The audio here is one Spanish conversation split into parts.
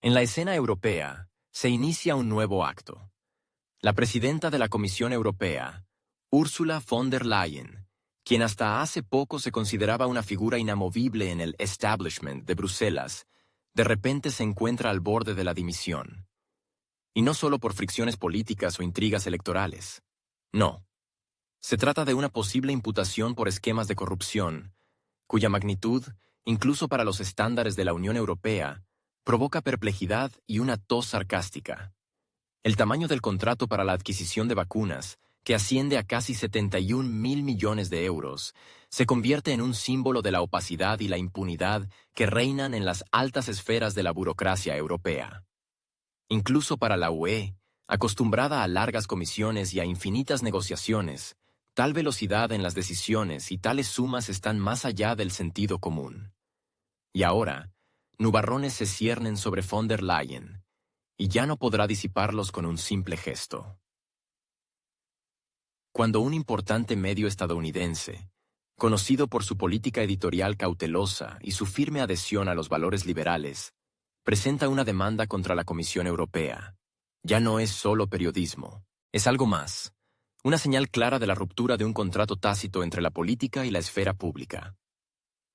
En la escena europea, se inicia un nuevo acto. La presidenta de la Comisión Europea, Ursula von der Leyen, quien hasta hace poco se consideraba una figura inamovible en el establishment de Bruselas, de repente se encuentra al borde de la dimisión. Y no solo por fricciones políticas o intrigas electorales. No. Se trata de una posible imputación por esquemas de corrupción, cuya magnitud, incluso para los estándares de la Unión Europea, provoca perplejidad y una tos sarcástica. El tamaño del contrato para la adquisición de vacunas, que asciende a casi 71.000 millones de euros, se convierte en un símbolo de la opacidad y la impunidad que reinan en las altas esferas de la burocracia europea. Incluso para la UE, acostumbrada a largas comisiones y a infinitas negociaciones, tal velocidad en las decisiones y tales sumas están más allá del sentido común. Y ahora, nubarrones se ciernen sobre von der Leyen, y ya no podrá disiparlos con un simple gesto. Cuando un importante medio estadounidense, conocido por su política editorial cautelosa y su firme adhesión a los valores liberales, presenta una demanda contra la Comisión Europea, ya no es solo periodismo, es algo más, una señal clara de la ruptura de un contrato tácito entre la política y la esfera pública.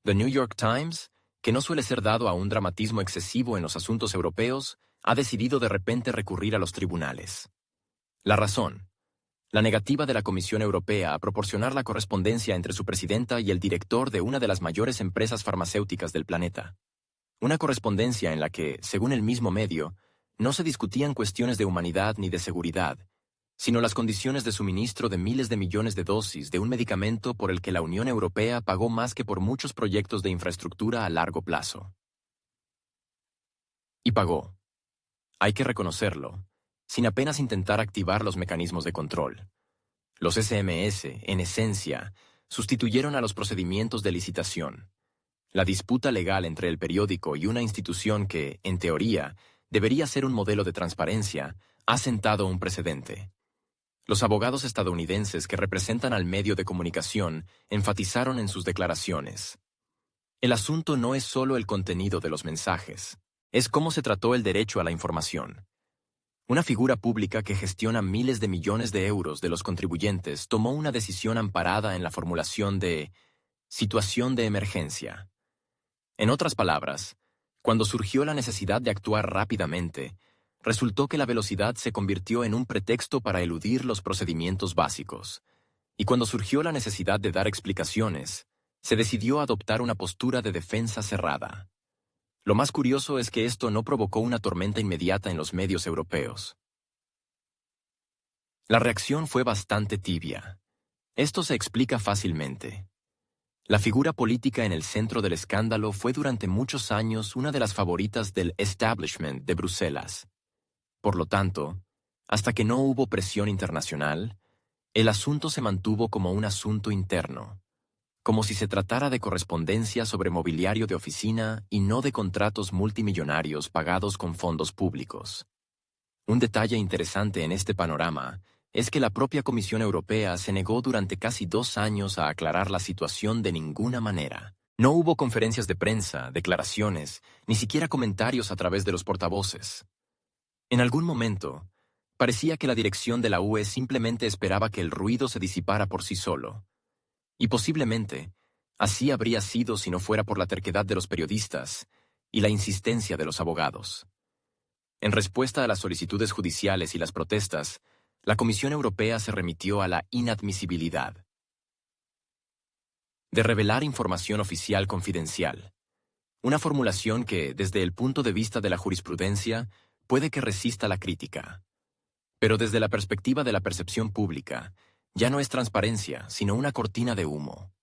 The New York Times, que no suele ser dado a un dramatismo excesivo en los asuntos europeos, ha decidido de repente recurrir a los tribunales. La razón: la negativa de la Comisión Europea a proporcionar la correspondencia entre su presidenta y el director de una de las mayores empresas farmacéuticas del planeta. Una correspondencia en la que, según el mismo medio, no se discutían cuestiones de humanidad ni de seguridad, sino las condiciones de suministro de miles de millones de dosis de un medicamento por el que la Unión Europea pagó más que por muchos proyectos de infraestructura a largo plazo. Y pagó. Hay que reconocerlo, sin apenas intentar activar los mecanismos de control. Los SMS, en esencia, sustituyeron a los procedimientos de licitación. La disputa legal entre el periódico y una institución que, en teoría, debería ser un modelo de transparencia, ha sentado un precedente. Los abogados estadounidenses que representan al medio de comunicación enfatizaron en sus declaraciones: el asunto no es solo el contenido de los mensajes, es cómo se trató el derecho a la información. Una figura pública que gestiona miles de millones de euros de los contribuyentes tomó una decisión amparada en la formulación de situación de emergencia. En otras palabras, cuando surgió la necesidad de actuar rápidamente, resultó que la velocidad se convirtió en un pretexto para eludir los procedimientos básicos. Y cuando surgió la necesidad de dar explicaciones, se decidió adoptar una postura de defensa cerrada. Lo más curioso es que esto no provocó una tormenta inmediata en los medios europeos. La reacción fue bastante tibia. Esto se explica fácilmente. La figura política en el centro del escándalo fue durante muchos años una de las favoritas del establishment de Bruselas. Por lo tanto, hasta que no hubo presión internacional, el asunto se mantuvo como un asunto interno, como si se tratara de correspondencia sobre mobiliario de oficina y no de contratos multimillonarios pagados con fondos públicos. Un detalle interesante en este panorama es que la propia Comisión Europea se negó durante casi 2 años a aclarar la situación de ninguna manera. No hubo conferencias de prensa, declaraciones, ni siquiera comentarios a través de los portavoces. En algún momento, parecía que la dirección de la UE simplemente esperaba que el ruido se disipara por sí solo. Y posiblemente, así habría sido si no fuera por la terquedad de los periodistas y la insistencia de los abogados. En respuesta a las solicitudes judiciales y las protestas, la Comisión Europea se remitió a la inadmisibilidad de revelar información oficial confidencial, una formulación que, desde el punto de vista de la jurisprudencia, puede que resista la crítica. Pero desde la perspectiva de la percepción pública, ya no es transparencia, sino una cortina de humo.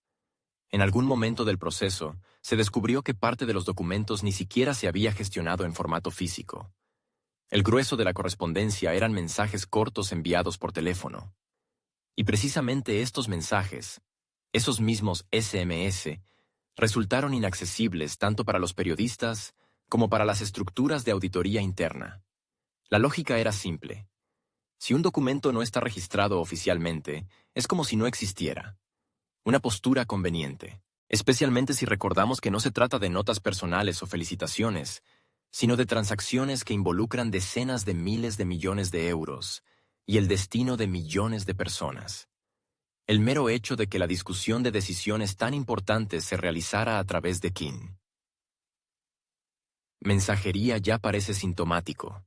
En algún momento del proceso, se descubrió que parte de los documentos ni siquiera se había gestionado en formato físico. El grueso de la correspondencia eran mensajes cortos enviados por teléfono. Y precisamente estos mensajes, esos mismos SMS, resultaron inaccesibles tanto para los periodistas como para las estructuras de auditoría interna. La lógica era simple. Si un documento no está registrado oficialmente, es como si no existiera. Una postura conveniente, especialmente si recordamos que no se trata de notas personales o felicitaciones, sino de transacciones que involucran decenas de miles de millones de euros y el destino de millones de personas. El mero hecho de que la discusión de decisiones tan importantes se realizara a través de King. Mensajería ya parece sintomático.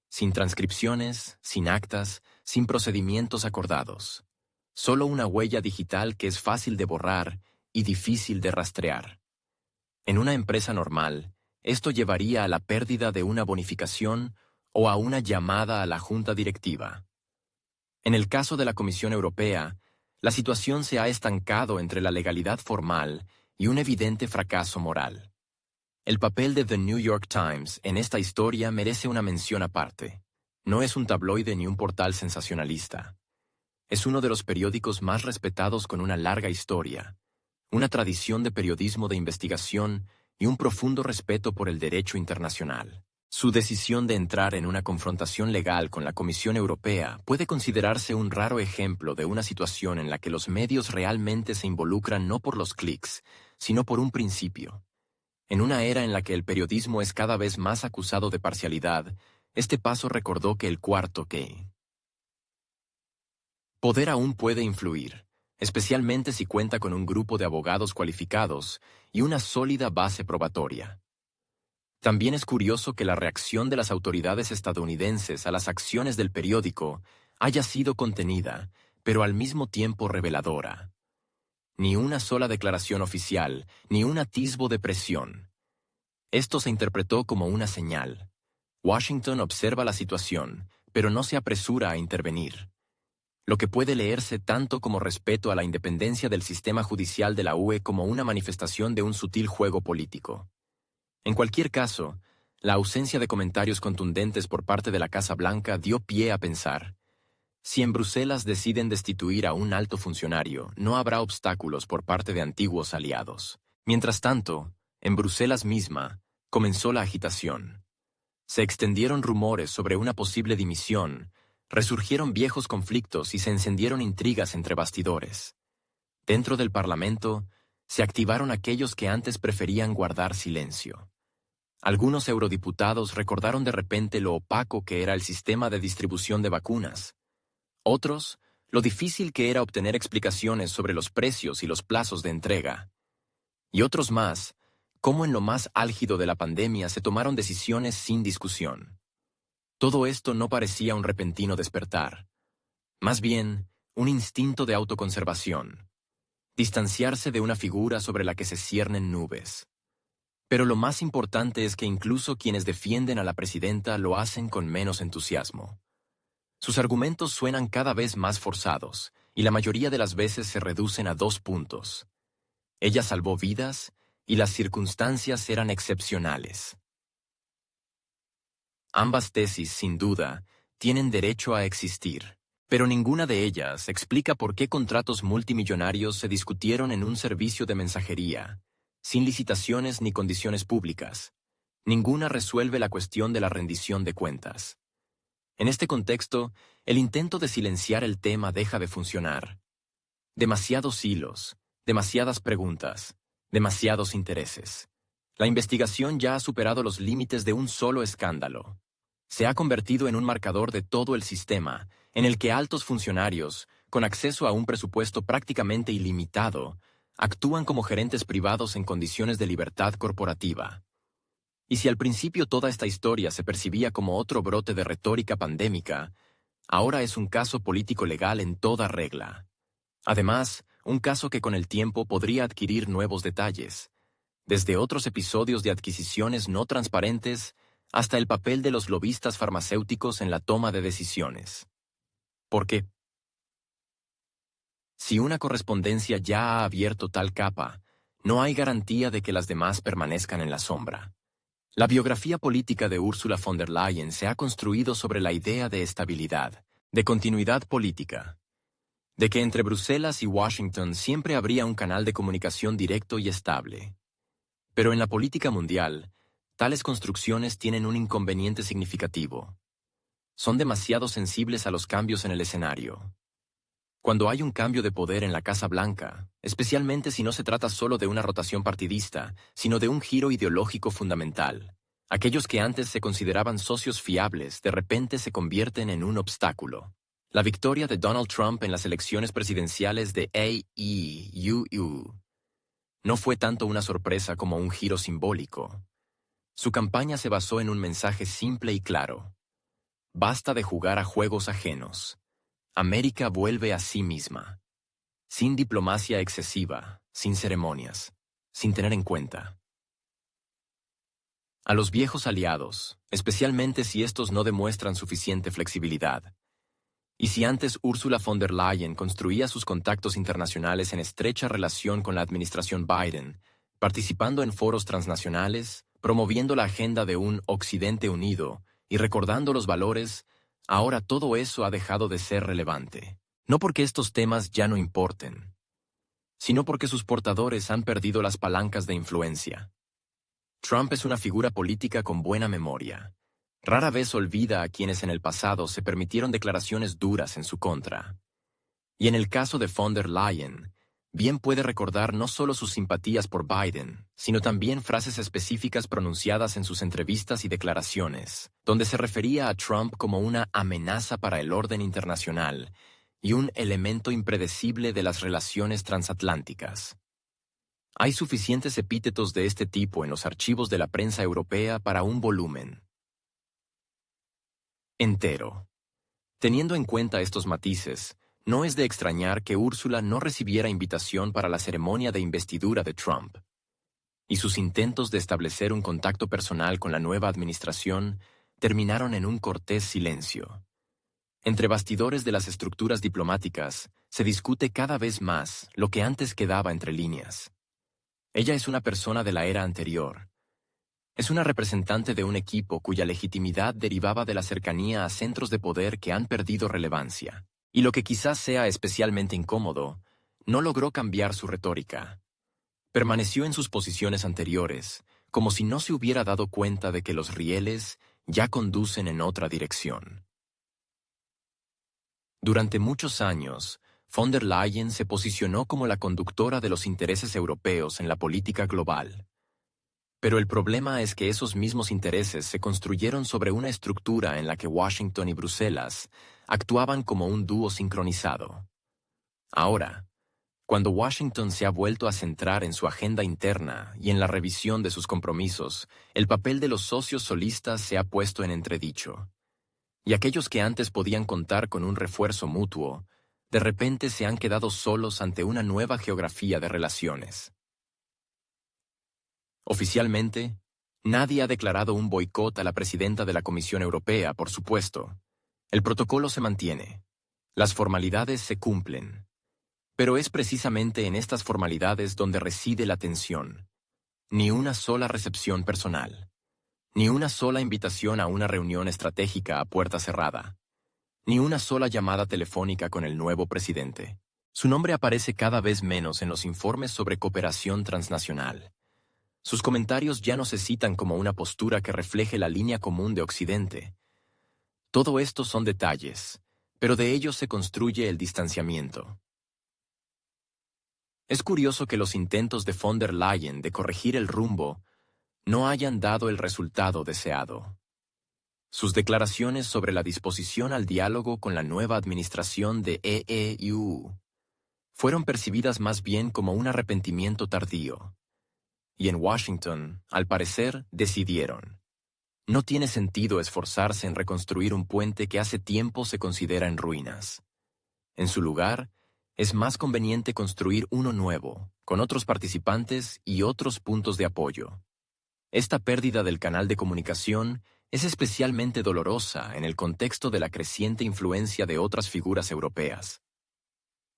Sin transcripciones, sin actas, sin procedimientos acordados. Solo una huella digital que es fácil de borrar y difícil de rastrear. En una empresa normal, esto llevaría a la pérdida de una bonificación o a una llamada a la junta directiva. En el caso de la Comisión Europea, la situación se ha estancado entre la legalidad formal y un evidente fracaso moral. El papel de The New York Times en esta historia merece una mención aparte. No es un tabloide ni un portal sensacionalista. Es uno de los periódicos más respetados con una larga historia, una tradición de periodismo de investigación y un profundo respeto por el derecho internacional. Su decisión de entrar en una confrontación legal con la Comisión Europea puede considerarse un raro ejemplo de una situación en la que los medios realmente se involucran no por los clics, sino por un principio. En una era en la que el periodismo es cada vez más acusado de parcialidad, este paso recordó que el cuarto poder aún puede influir, especialmente si cuenta con un grupo de abogados cualificados y una sólida base probatoria. También es curioso que la reacción de las autoridades estadounidenses a las acciones del periódico haya sido contenida, pero al mismo tiempo reveladora. Ni una sola declaración oficial, ni un atisbo de presión. Esto se interpretó como una señal. Washington observa la situación, pero no se apresura a intervenir. Lo que puede leerse tanto como respeto a la independencia del sistema judicial de la UE como una manifestación de un sutil juego político. En cualquier caso, la ausencia de comentarios contundentes por parte de la Casa Blanca dio pie a pensar: si en Bruselas deciden destituir a un alto funcionario, no habrá obstáculos por parte de antiguos aliados. Mientras tanto, en Bruselas misma, comenzó la agitación. Se extendieron rumores sobre una posible dimisión, resurgieron viejos conflictos y se encendieron intrigas entre bastidores. Dentro del Parlamento, se activaron aquellos que antes preferían guardar silencio. Algunos eurodiputados recordaron de repente lo opaco que era el sistema de distribución de vacunas. Otros, lo difícil que era obtener explicaciones sobre los precios y los plazos de entrega. Y otros más, cómo en lo más álgido de la pandemia se tomaron decisiones sin discusión. Todo esto no parecía un repentino despertar. Más bien, un instinto de autoconservación. Distanciarse de una figura sobre la que se ciernen nubes. Pero lo más importante es que incluso quienes defienden a la presidenta lo hacen con menos entusiasmo. Sus argumentos suenan cada vez más forzados, y la mayoría de las veces se reducen a 2 puntos. Ella salvó vidas, y las circunstancias eran excepcionales. Ambas tesis, sin duda, tienen derecho a existir, pero ninguna de ellas explica por qué contratos multimillonarios se discutieron en un servicio de mensajería, sin licitaciones ni condiciones públicas. Ninguna resuelve la cuestión de la rendición de cuentas. En este contexto, el intento de silenciar el tema deja de funcionar. Demasiados hilos, demasiadas preguntas, demasiados intereses. La investigación ya ha superado los límites de un solo escándalo. Se ha convertido en un marcador de todo el sistema, en el que altos funcionarios, con acceso a un presupuesto prácticamente ilimitado, actúan como gerentes privados en condiciones de libertad corporativa. Y si al principio toda esta historia se percibía como otro brote de retórica pandémica, ahora es un caso político legal en toda regla. Además, un caso que con el tiempo podría adquirir nuevos detalles, desde otros episodios de adquisiciones no transparentes hasta el papel de los lobistas farmacéuticos en la toma de decisiones. ¿Por qué? Si una correspondencia ya ha abierto tal capa, no hay garantía de que las demás permanezcan en la sombra. La biografía política de Ursula von der Leyen se ha construido sobre la idea de estabilidad, de continuidad política, de que entre Bruselas y Washington siempre habría un canal de comunicación directo y estable. Pero en la política mundial, tales construcciones tienen un inconveniente significativo. Son demasiado sensibles a los cambios en el escenario. Cuando hay un cambio de poder en la Casa Blanca, especialmente si no se trata solo de una rotación partidista, sino de un giro ideológico fundamental, Aquellos que antes se consideraban socios fiables de repente se convierten en un obstáculo. La victoria de Donald Trump en las elecciones presidenciales de AEUU no fue tanto una sorpresa como un giro simbólico. Su campaña se basó en un mensaje simple y claro. Basta de jugar a juegos ajenos. América vuelve a sí misma. Sin diplomacia excesiva, sin ceremonias, sin tener en cuenta. A los viejos aliados, especialmente si estos no demuestran suficiente flexibilidad. Y si antes Ursula von der Leyen construía sus contactos internacionales en estrecha relación con la administración Biden, participando en foros transnacionales, promoviendo la agenda de un Occidente unido y recordando los valores, ahora todo eso ha dejado de ser relevante. No porque estos temas ya no importen, sino porque sus portadores han perdido las palancas de influencia. Trump es una figura política con buena memoria. Rara vez olvida a quienes en el pasado se permitieron declaraciones duras en su contra. Y en el caso de von der Leyen, bien puede recordar no solo sus simpatías por Biden, sino también frases específicas pronunciadas en sus entrevistas y declaraciones, donde se refería a Trump como una amenaza para el orden internacional y un elemento impredecible de las relaciones transatlánticas. Hay suficientes epítetos de este tipo en los archivos de la prensa europea para un volumen entero. Teniendo en cuenta estos matices, no es de extrañar que Úrsula no recibiera invitación para la ceremonia de investidura de Trump. Y sus intentos de establecer un contacto personal con la nueva administración terminaron en un cortés silencio. Entre bastidores de las estructuras diplomáticas, se discute cada vez más lo que antes quedaba entre líneas. Ella es una persona de la era anterior. Es una representante de un equipo cuya legitimidad derivaba de la cercanía a centros de poder que han perdido relevancia. Y lo que quizás sea especialmente incómodo, no logró cambiar su retórica. Permaneció en sus posiciones anteriores, como si no se hubiera dado cuenta de que los rieles ya conducen en otra dirección. Durante muchos años, von der Leyen se posicionó como la conductora de los intereses europeos en la política global. Pero el problema es que esos mismos intereses se construyeron sobre una estructura en la que Washington y Bruselas actuaban como un dúo sincronizado. Ahora, cuando Washington se ha vuelto a centrar en su agenda interna y en la revisión de sus compromisos, el papel de los socios solistas se ha puesto en entredicho. Y aquellos que antes podían contar con un refuerzo mutuo, de repente se han quedado solos ante una nueva geografía de relaciones. Oficialmente, nadie ha declarado un boicot a la presidenta de la Comisión Europea, por supuesto. El protocolo se mantiene. Las formalidades se cumplen. Pero es precisamente en estas formalidades donde reside la tensión. Ni una sola recepción personal. Ni una sola invitación a una reunión estratégica a puerta cerrada. Ni una sola llamada telefónica con el nuevo presidente. Su nombre aparece cada vez menos en los informes sobre cooperación transnacional. Sus comentarios ya no se citan como una postura que refleje la línea común de Occidente. Todo esto son detalles, pero de ellos se construye el distanciamiento. Es curioso que los intentos de von der Leyen de corregir el rumbo no hayan dado el resultado deseado. Sus declaraciones sobre la disposición al diálogo con la nueva administración de EEU fueron percibidas más bien como un arrepentimiento tardío. Y en Washington, al parecer, decidieron. No tiene sentido esforzarse en reconstruir un puente que hace tiempo se considera en ruinas. En su lugar, es más conveniente construir uno nuevo, con otros participantes y otros puntos de apoyo. Esta pérdida del canal de comunicación es especialmente dolorosa en el contexto de la creciente influencia de otras figuras europeas.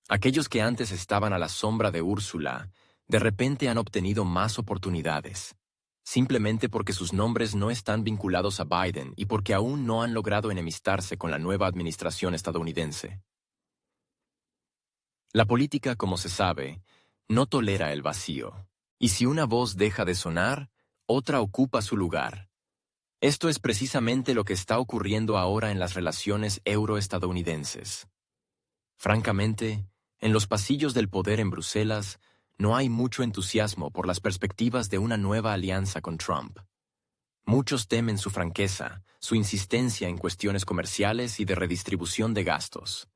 Aquellos que antes estaban a la sombra de Úrsula, de repente han obtenido más oportunidades, simplemente porque sus nombres no están vinculados a Biden y porque aún no han logrado enemistarse con la nueva administración estadounidense. La política, como se sabe, no tolera el vacío, y si una voz deja de sonar, otra ocupa su lugar. Esto es precisamente lo que está ocurriendo ahora en las relaciones euro-estadounidenses. Francamente, en los pasillos del poder en Bruselas, no hay mucho entusiasmo por las perspectivas de una nueva alianza con Trump. Muchos temen su franqueza, su insistencia en cuestiones comerciales y de redistribución de gastos.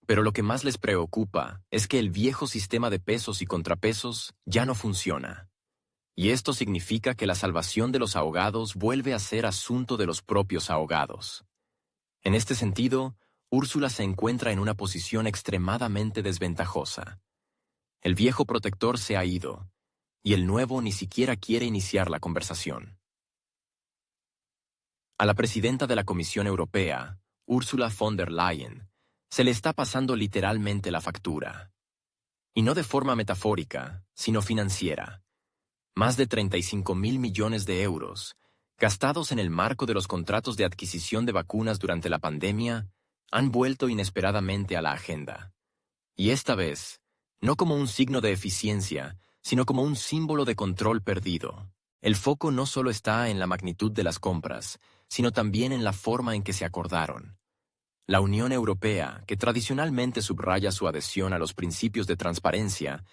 Pero lo que más les preocupa es que el viejo sistema de pesos y contrapesos ya no funciona. Y esto significa que la salvación de los ahogados vuelve a ser asunto de los propios ahogados. En este sentido, Úrsula se encuentra en una posición extremadamente desventajosa. El viejo protector se ha ido, y el nuevo ni siquiera quiere iniciar la conversación. A la presidenta de la Comisión Europea, Ursula von der Leyen, se le está pasando literalmente la factura. Y no de forma metafórica, sino financiera. Más de 35.000 millones de euros, gastados en el marco de los contratos de adquisición de vacunas durante la pandemia, han vuelto inesperadamente a la agenda. Y esta vez, no como un signo de eficiencia, sino como un símbolo de control perdido. El foco no solo está en la magnitud de las compras, sino también en la forma en que se acordaron. La Unión Europea, que tradicionalmente subraya su adhesión a los principios de transparencia,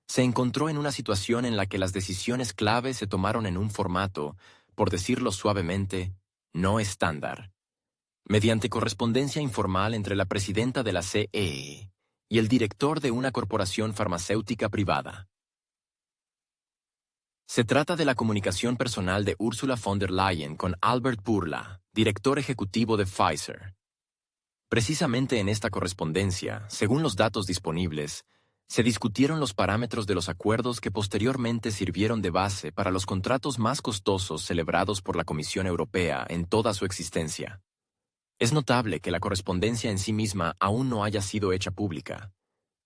se encontró en una situación en la que las decisiones clave se tomaron en un formato, por decirlo suavemente, no estándar. Mediante correspondencia informal entre la presidenta de la CEE y el director de una corporación farmacéutica privada. Se trata de la comunicación personal de Ursula von der Leyen con Albert Bourla, director ejecutivo de Pfizer. Precisamente en esta correspondencia, según los datos disponibles, se discutieron los parámetros de los acuerdos que posteriormente sirvieron de base para los contratos más costosos celebrados por la Comisión Europea en toda su existencia. Es notable que la correspondencia en sí misma aún no haya sido hecha pública.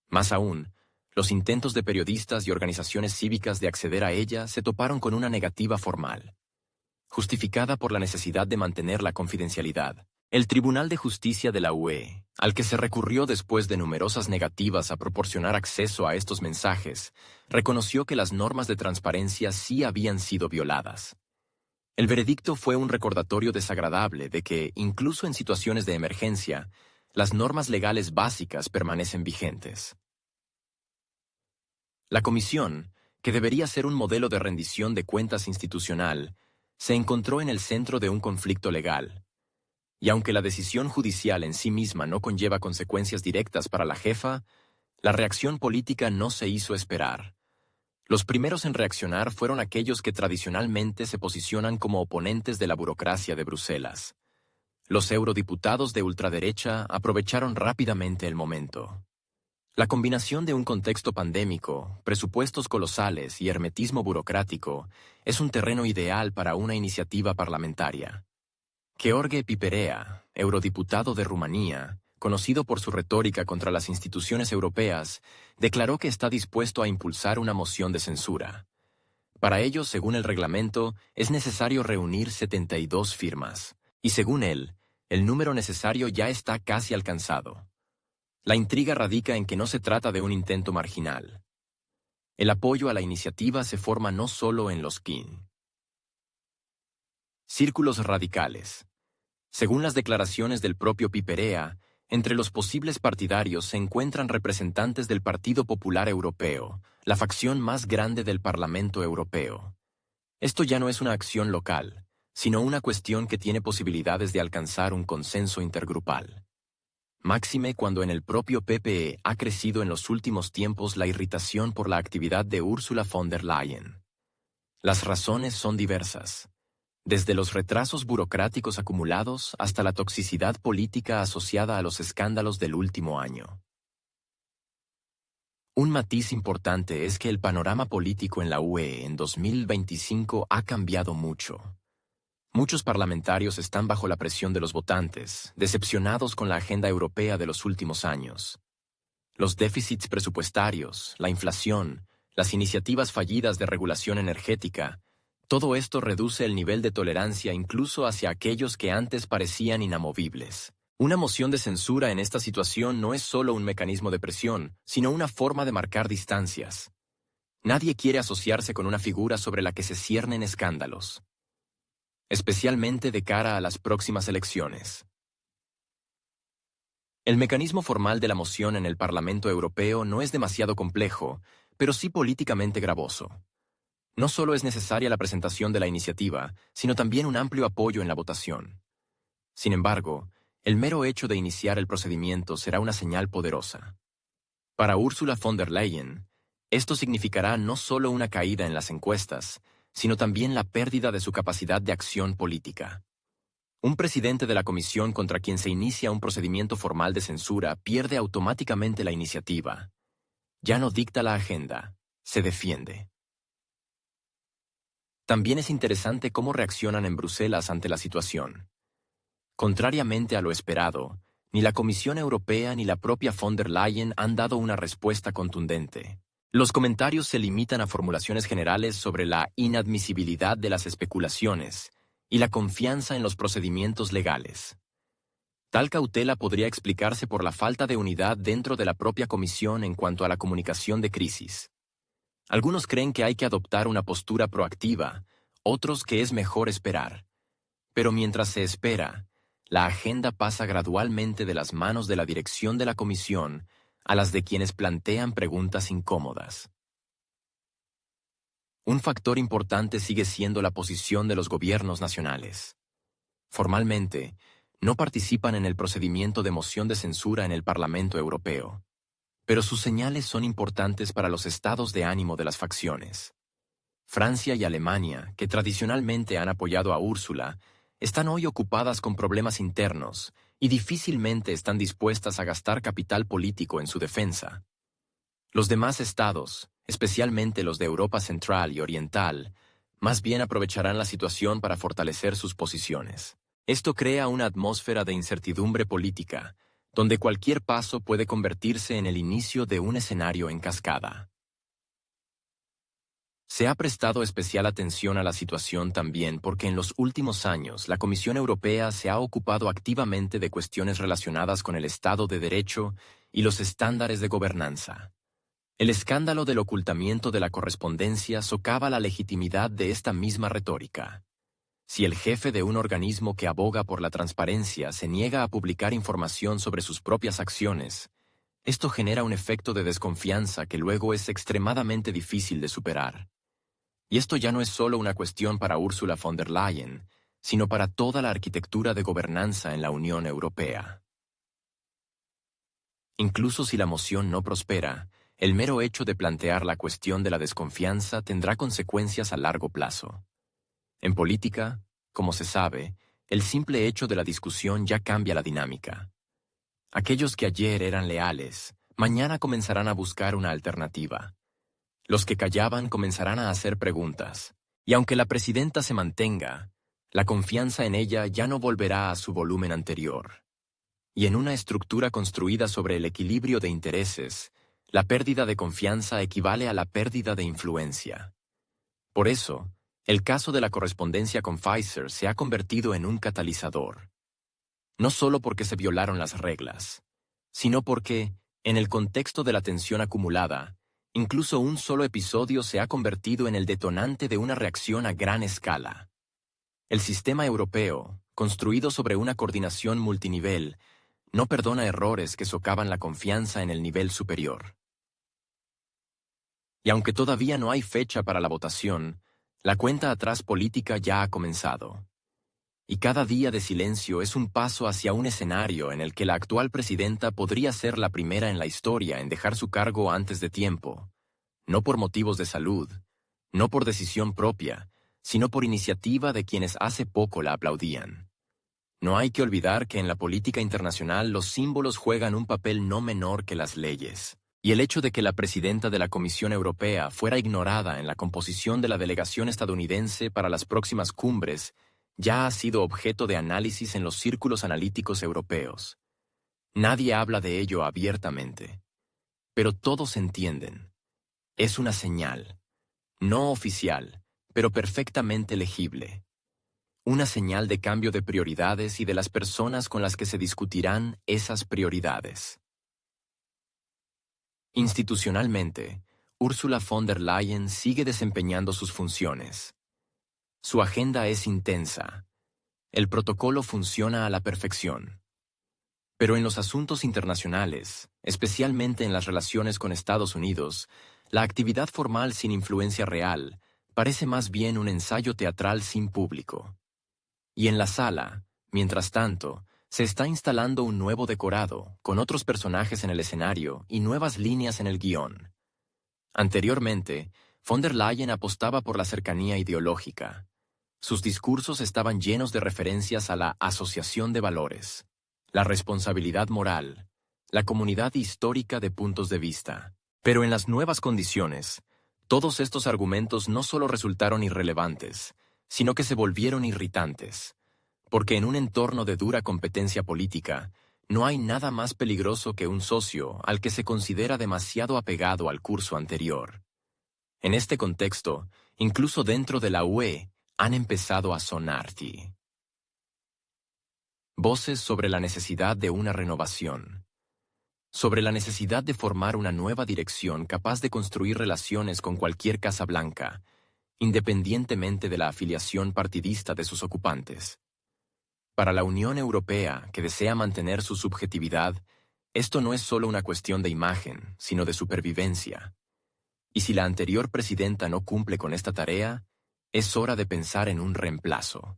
Más aún, los intentos de periodistas y organizaciones cívicas de acceder a ella se toparon con una negativa formal, justificada por la necesidad de mantener la confidencialidad. El Tribunal de Justicia de la UE, al que se recurrió después de numerosas negativas a proporcionar acceso a estos mensajes, reconoció que las normas de transparencia sí habían sido violadas. El veredicto fue un recordatorio desagradable de que, incluso en situaciones de emergencia, las normas legales básicas permanecen vigentes. La Comisión, que debería ser un modelo de rendición de cuentas institucional, se encontró en el centro de un conflicto legal. Y aunque la decisión judicial en sí misma no conlleva consecuencias directas para la jefa, la reacción política no se hizo esperar. Los primeros en reaccionar fueron aquellos que tradicionalmente se posicionan como oponentes de la burocracia de Bruselas. Los eurodiputados de ultraderecha aprovecharon rápidamente el momento. La combinación de un contexto pandémico, presupuestos colosales y hermetismo burocrático es un terreno ideal para una iniciativa parlamentaria. Gheorghe Piperea, eurodiputado de Rumanía, conocido por su retórica contra las instituciones europeas, declaró que está dispuesto a impulsar una moción de censura. Para ello, según el reglamento, es necesario reunir 72 firmas, y según él, el número necesario ya está casi alcanzado. La intriga radica en que no se trata de un intento marginal. El apoyo a la iniciativa se forma no solo en los círculos radicales. Según las declaraciones del propio Piperea, entre los posibles partidarios se encuentran representantes del Partido Popular Europeo, la facción más grande del Parlamento Europeo. Esto ya no es una acción local, sino una cuestión que tiene posibilidades de alcanzar un consenso intergrupal. Máxime cuando en el propio PPE ha crecido en los últimos tiempos la irritación por la actividad de Ursula von der Leyen. Las razones son diversas, desde los retrasos burocráticos acumulados hasta la toxicidad política asociada a los escándalos del último año. Un matiz importante es que el panorama político en la UE en 2025 ha cambiado mucho. Muchos parlamentarios están bajo la presión de los votantes, decepcionados con la agenda europea de los últimos años. Los déficits presupuestarios, la inflación, las iniciativas fallidas de regulación energética, todo esto reduce el nivel de tolerancia incluso hacia aquellos que antes parecían inamovibles. Una moción de censura en esta situación no es solo un mecanismo de presión, sino una forma de marcar distancias. Nadie quiere asociarse con una figura sobre la que se ciernen escándalos, especialmente de cara a las próximas elecciones. El mecanismo formal de la moción en el Parlamento Europeo no es demasiado complejo, pero sí políticamente gravoso. No solo es necesaria la presentación de la iniciativa, sino también un amplio apoyo en la votación. Sin embargo, el mero hecho de iniciar el procedimiento será una señal poderosa. Para Ursula von der Leyen, esto significará no solo una caída en las encuestas, sino también la pérdida de su capacidad de acción política. Un presidente de la Comisión contra quien se inicia un procedimiento formal de censura pierde automáticamente la iniciativa. Ya no dicta la agenda, se defiende. También es interesante cómo reaccionan en Bruselas ante la situación. Contrariamente a lo esperado, ni la Comisión Europea ni la propia von der Leyen han dado una respuesta contundente. Los comentarios se limitan a formulaciones generales sobre la inadmisibilidad de las especulaciones y la confianza en los procedimientos legales. Tal cautela podría explicarse por la falta de unidad dentro de la propia Comisión en cuanto a la comunicación de crisis. Algunos creen que hay que adoptar una postura proactiva, otros que es mejor esperar. Pero mientras se espera, la agenda pasa gradualmente de las manos de la dirección de la Comisión a las de quienes plantean preguntas incómodas. Un factor importante sigue siendo la posición de los gobiernos nacionales. Formalmente, no participan en el procedimiento de moción de censura en el Parlamento Europeo, pero sus señales son importantes para los estados de ánimo de las facciones. Francia y Alemania, que tradicionalmente han apoyado a Úrsula, están hoy ocupadas con problemas internos y difícilmente están dispuestas a gastar capital político en su defensa. Los demás estados, especialmente los de Europa Central y Oriental, más bien aprovecharán la situación para fortalecer sus posiciones. Esto crea una atmósfera de incertidumbre política, donde cualquier paso puede convertirse en el inicio de un escenario en cascada. Se ha prestado especial atención a la situación también porque en los últimos años la Comisión Europea se ha ocupado activamente de cuestiones relacionadas con el Estado de Derecho y los estándares de gobernanza. El escándalo del ocultamiento de la correspondencia socava la legitimidad de esta misma retórica. Si el jefe de un organismo que aboga por la transparencia se niega a publicar información sobre sus propias acciones, esto genera un efecto de desconfianza que luego es extremadamente difícil de superar. Y esto ya no es solo una cuestión para Ursula von der Leyen, sino para toda la arquitectura de gobernanza en la Unión Europea. Incluso si la moción no prospera, el mero hecho de plantear la cuestión de la desconfianza tendrá consecuencias a largo plazo. En política, como se sabe, el simple hecho de la discusión ya cambia la dinámica. Aquellos que ayer eran leales, mañana comenzarán a buscar una alternativa. Los que callaban comenzarán a hacer preguntas, y aunque la presidenta se mantenga, la confianza en ella ya no volverá a su volumen anterior. Y en una estructura construida sobre el equilibrio de intereses, la pérdida de confianza equivale a la pérdida de influencia. Por eso, el caso de la correspondencia con Pfizer se ha convertido en un catalizador. No solo porque se violaron las reglas, sino porque, en el contexto de la tensión acumulada, incluso un solo episodio se ha convertido en el detonante de una reacción a gran escala. El sistema europeo, construido sobre una coordinación multinivel, no perdona errores que socavan la confianza en el nivel superior. Y aunque todavía no hay fecha para la votación, la cuenta atrás política ya ha comenzado. Y cada día de silencio es un paso hacia un escenario en el que la actual presidenta podría ser la primera en la historia en dejar su cargo antes de tiempo, no por motivos de salud, no por decisión propia, sino por iniciativa de quienes hace poco la aplaudían. No hay que olvidar que en la política internacional los símbolos juegan un papel no menor que las leyes. Y el hecho de que la presidenta de la Comisión Europea fuera ignorada en la composición de la delegación estadounidense para las próximas cumbres ya ha sido objeto de análisis en los círculos analíticos europeos. Nadie habla de ello abiertamente, pero todos entienden. Es una señal, no oficial, pero perfectamente legible. Una señal de cambio de prioridades y de las personas con las que se discutirán esas prioridades. Institucionalmente, Ursula von der Leyen sigue desempeñando sus funciones. Su agenda es intensa. El protocolo funciona a la perfección. Pero en los asuntos internacionales, especialmente en las relaciones con Estados Unidos, la actividad formal sin influencia real parece más bien un ensayo teatral sin público. Y en la sala, mientras tanto, se está instalando un nuevo decorado, con otros personajes en el escenario y nuevas líneas en el guión. Anteriormente, von der Leyen apostaba por la cercanía ideológica. Sus discursos estaban llenos de referencias a la asociación de valores, la responsabilidad moral, la comunidad histórica de puntos de vista. Pero en las nuevas condiciones, todos estos argumentos no solo resultaron irrelevantes, sino que se volvieron irritantes, porque en un entorno de dura competencia política, no hay nada más peligroso que un socio al que se considera demasiado apegado al curso anterior. En este contexto, incluso dentro de la UE, han empezado a sonar voces sobre la necesidad de una renovación, sobre la necesidad de formar una nueva dirección capaz de construir relaciones con cualquier Casa Blanca, independientemente de la afiliación partidista de sus ocupantes. Para la Unión Europea, que desea mantener su subjetividad, esto no es solo una cuestión de imagen, sino de supervivencia. Y si la anterior presidenta no cumple con esta tarea, es hora de pensar en un reemplazo.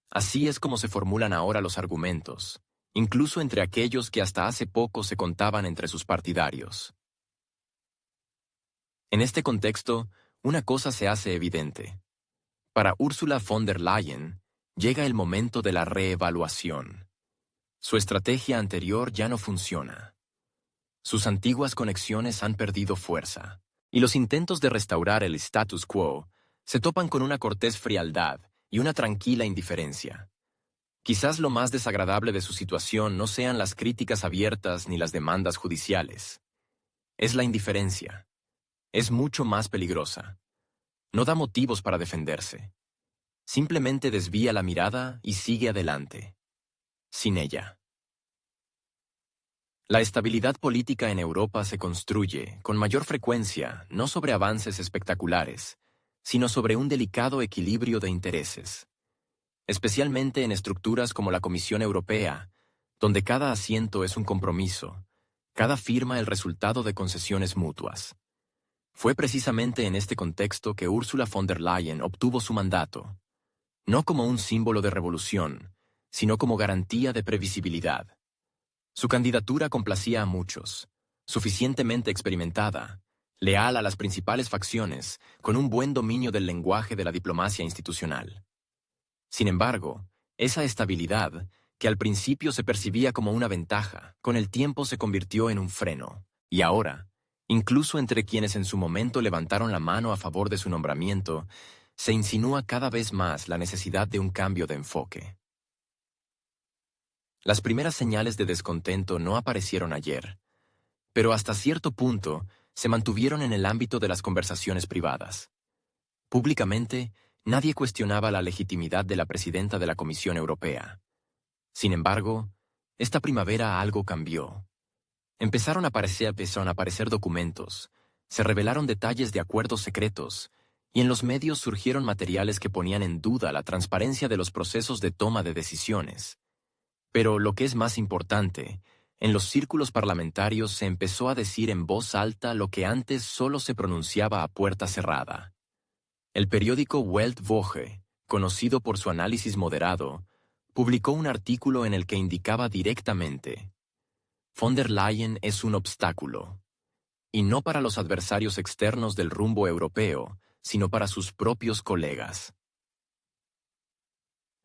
Así es como se formulan ahora los argumentos, incluso entre aquellos que hasta hace poco se contaban entre sus partidarios. En este contexto, una cosa se hace evidente. Para Ursula von der Leyen, llega el momento de la reevaluación. Su estrategia anterior ya no funciona. Sus antiguas conexiones han perdido fuerza, y los intentos de restaurar el status quo se topan con una cortés frialdad y una tranquila indiferencia. Quizás lo más desagradable de su situación no sean las críticas abiertas ni las demandas judiciales. Es la indiferencia. Es mucho más peligrosa. No da motivos para defenderse. Simplemente desvía la mirada y sigue adelante. Sin ella. La estabilidad política en Europa se construye, con mayor frecuencia, no sobre avances espectaculares, sino sobre un delicado equilibrio de intereses. Especialmente en estructuras como la Comisión Europea, donde cada asiento es un compromiso, cada firma el resultado de concesiones mutuas. Fue precisamente en este contexto que Ursula von der Leyen obtuvo su mandato, no como un símbolo de revolución, sino como garantía de previsibilidad. Su candidatura complacía a muchos, suficientemente experimentada, leal a las principales facciones, con un buen dominio del lenguaje de la diplomacia institucional. Sin embargo, esa estabilidad, que al principio se percibía como una ventaja, con el tiempo se convirtió en un freno, y ahora, incluso entre quienes en su momento levantaron la mano a favor de su nombramiento, se insinúa cada vez más la necesidad de un cambio de enfoque. Las primeras señales de descontento no aparecieron ayer, pero hasta cierto punto se mantuvieron en el ámbito de las conversaciones privadas. Públicamente, nadie cuestionaba la legitimidad de la presidenta de la Comisión Europea. Sin embargo, esta primavera algo cambió. Empezaron a aparecer documentos, se revelaron detalles de acuerdos secretos, y en los medios surgieron materiales que ponían en duda la transparencia de los procesos de toma de decisiones. Pero lo que es más importante, en los círculos parlamentarios se empezó a decir en voz alta lo que antes solo se pronunciaba a puerta cerrada. El periódico Weltwoche, conocido por su análisis moderado, publicó un artículo en el que indicaba directamente: von der Leyen es un obstáculo, y no para los adversarios externos del rumbo europeo, sino para sus propios colegas.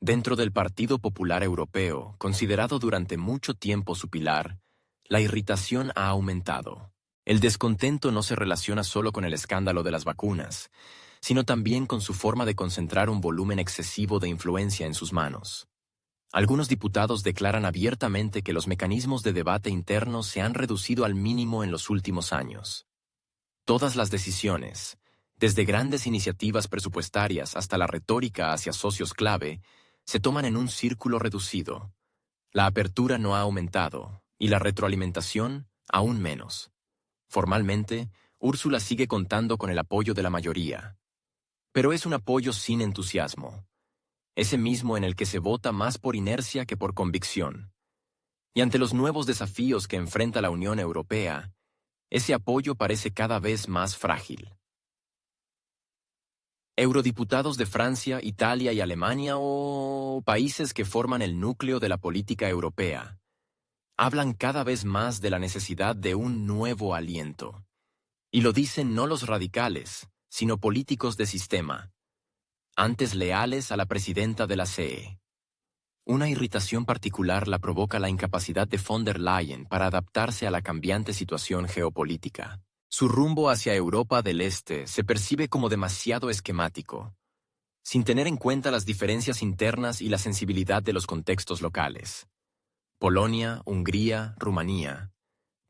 Dentro del Partido Popular Europeo, considerado durante mucho tiempo su pilar, la irritación ha aumentado. El descontento no se relaciona solo con el escándalo de las vacunas, sino también con su forma de concentrar un volumen excesivo de influencia en sus manos. Algunos diputados declaran abiertamente que los mecanismos de debate interno se han reducido al mínimo en los últimos años. Todas las decisiones, desde grandes iniciativas presupuestarias hasta la retórica hacia socios clave, se toman en un círculo reducido. La apertura no ha aumentado, y la retroalimentación aún menos. Formalmente, Úrsula sigue contando con el apoyo de la mayoría. Pero es un apoyo sin entusiasmo. Ese mismo en el que se vota más por inercia que por convicción. Y ante los nuevos desafíos que enfrenta la Unión Europea, ese apoyo parece cada vez más frágil. Eurodiputados de Francia, Italia y Alemania o países que forman el núcleo de la política europea hablan cada vez más de la necesidad de un nuevo aliento. Y lo dicen no los radicales, sino políticos de sistema, antes leales a la presidenta de la CE. Una irritación particular la provoca la incapacidad de von der Leyen para adaptarse a la cambiante situación geopolítica. Su rumbo hacia Europa del Este se percibe como demasiado esquemático, sin tener en cuenta las diferencias internas y la sensibilidad de los contextos locales. Polonia, Hungría, Rumanía,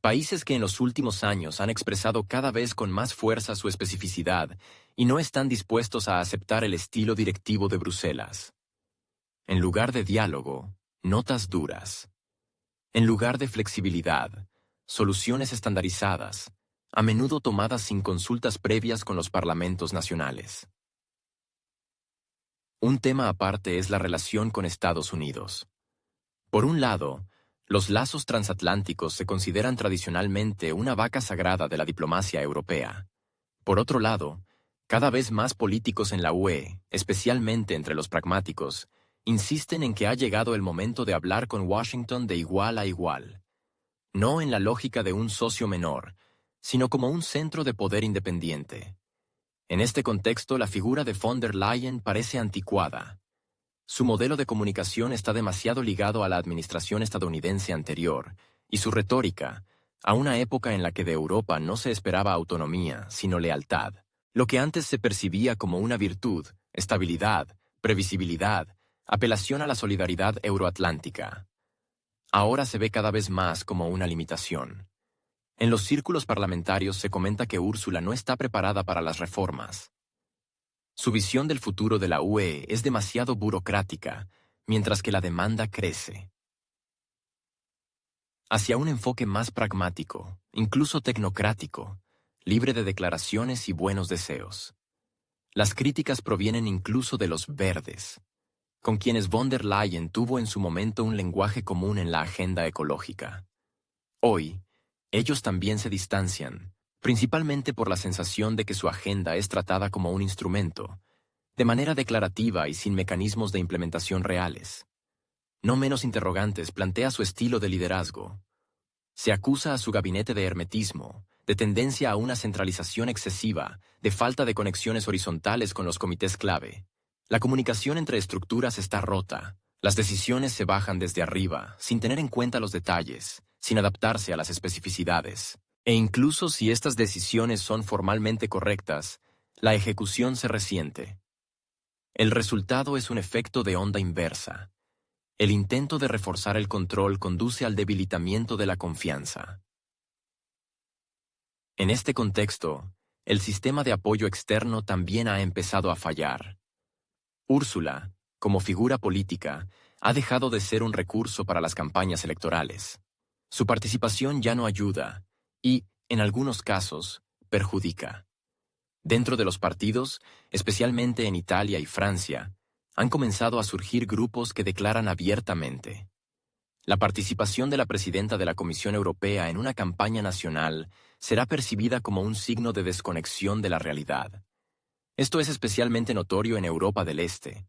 países que en los últimos años han expresado cada vez con más fuerza su especificidad y no están dispuestos a aceptar el estilo directivo de Bruselas. En lugar de diálogo, notas duras. En lugar de flexibilidad, soluciones estandarizadas, a menudo tomadas sin consultas previas con los parlamentos nacionales. Un tema aparte es la relación con Estados Unidos. Por un lado, los lazos transatlánticos se consideran tradicionalmente una vaca sagrada de la diplomacia europea. Por otro lado, cada vez más políticos en la UE, especialmente entre los pragmáticos, insisten en que ha llegado el momento de hablar con Washington de igual a igual. No en la lógica de un socio menor, sino como un centro de poder independiente. En este contexto, la figura de von der Leyen parece anticuada. Su modelo de comunicación está demasiado ligado a la administración estadounidense anterior, y su retórica, a una época en la que de Europa no se esperaba autonomía, sino lealtad. Lo que antes se percibía como una virtud, estabilidad, previsibilidad, apelación a la solidaridad euroatlántica. Ahora se ve cada vez más como una limitación. En los círculos parlamentarios se comenta que Úrsula no está preparada para las reformas. Su visión del futuro de la UE es demasiado burocrática, mientras que la demanda crece. Hacia un enfoque más pragmático, incluso tecnocrático, libre de declaraciones y buenos deseos. Las críticas provienen incluso de los verdes, con quienes von der Leyen tuvo en su momento un lenguaje común en la agenda ecológica. Hoy, ellos también se distancian, principalmente por la sensación de que su agenda es tratada como un instrumento, de manera declarativa y sin mecanismos de implementación reales. No menos interrogantes plantea su estilo de liderazgo. Se acusa a su gabinete de hermetismo, de tendencia a una centralización excesiva, de falta de conexiones horizontales con los comités clave. La comunicación entre estructuras está rota, las decisiones se bajan desde arriba, sin tener en cuenta los detalles, sin adaptarse a las especificidades. E incluso si estas decisiones son formalmente correctas, la ejecución se resiente. El resultado es un efecto de onda inversa. El intento de reforzar el control conduce al debilitamiento de la confianza. En este contexto, el sistema de apoyo externo también ha empezado a fallar. Úrsula, como figura política, ha dejado de ser un recurso para las campañas electorales. Su participación ya no ayuda y, en algunos casos, perjudica. Dentro de los partidos, especialmente en Italia y Francia, han comenzado a surgir grupos que declaran abiertamente: la participación de la presidenta de la Comisión Europea en una campaña nacional será percibida como un signo de desconexión de la realidad. Esto es especialmente notorio en Europa del Este,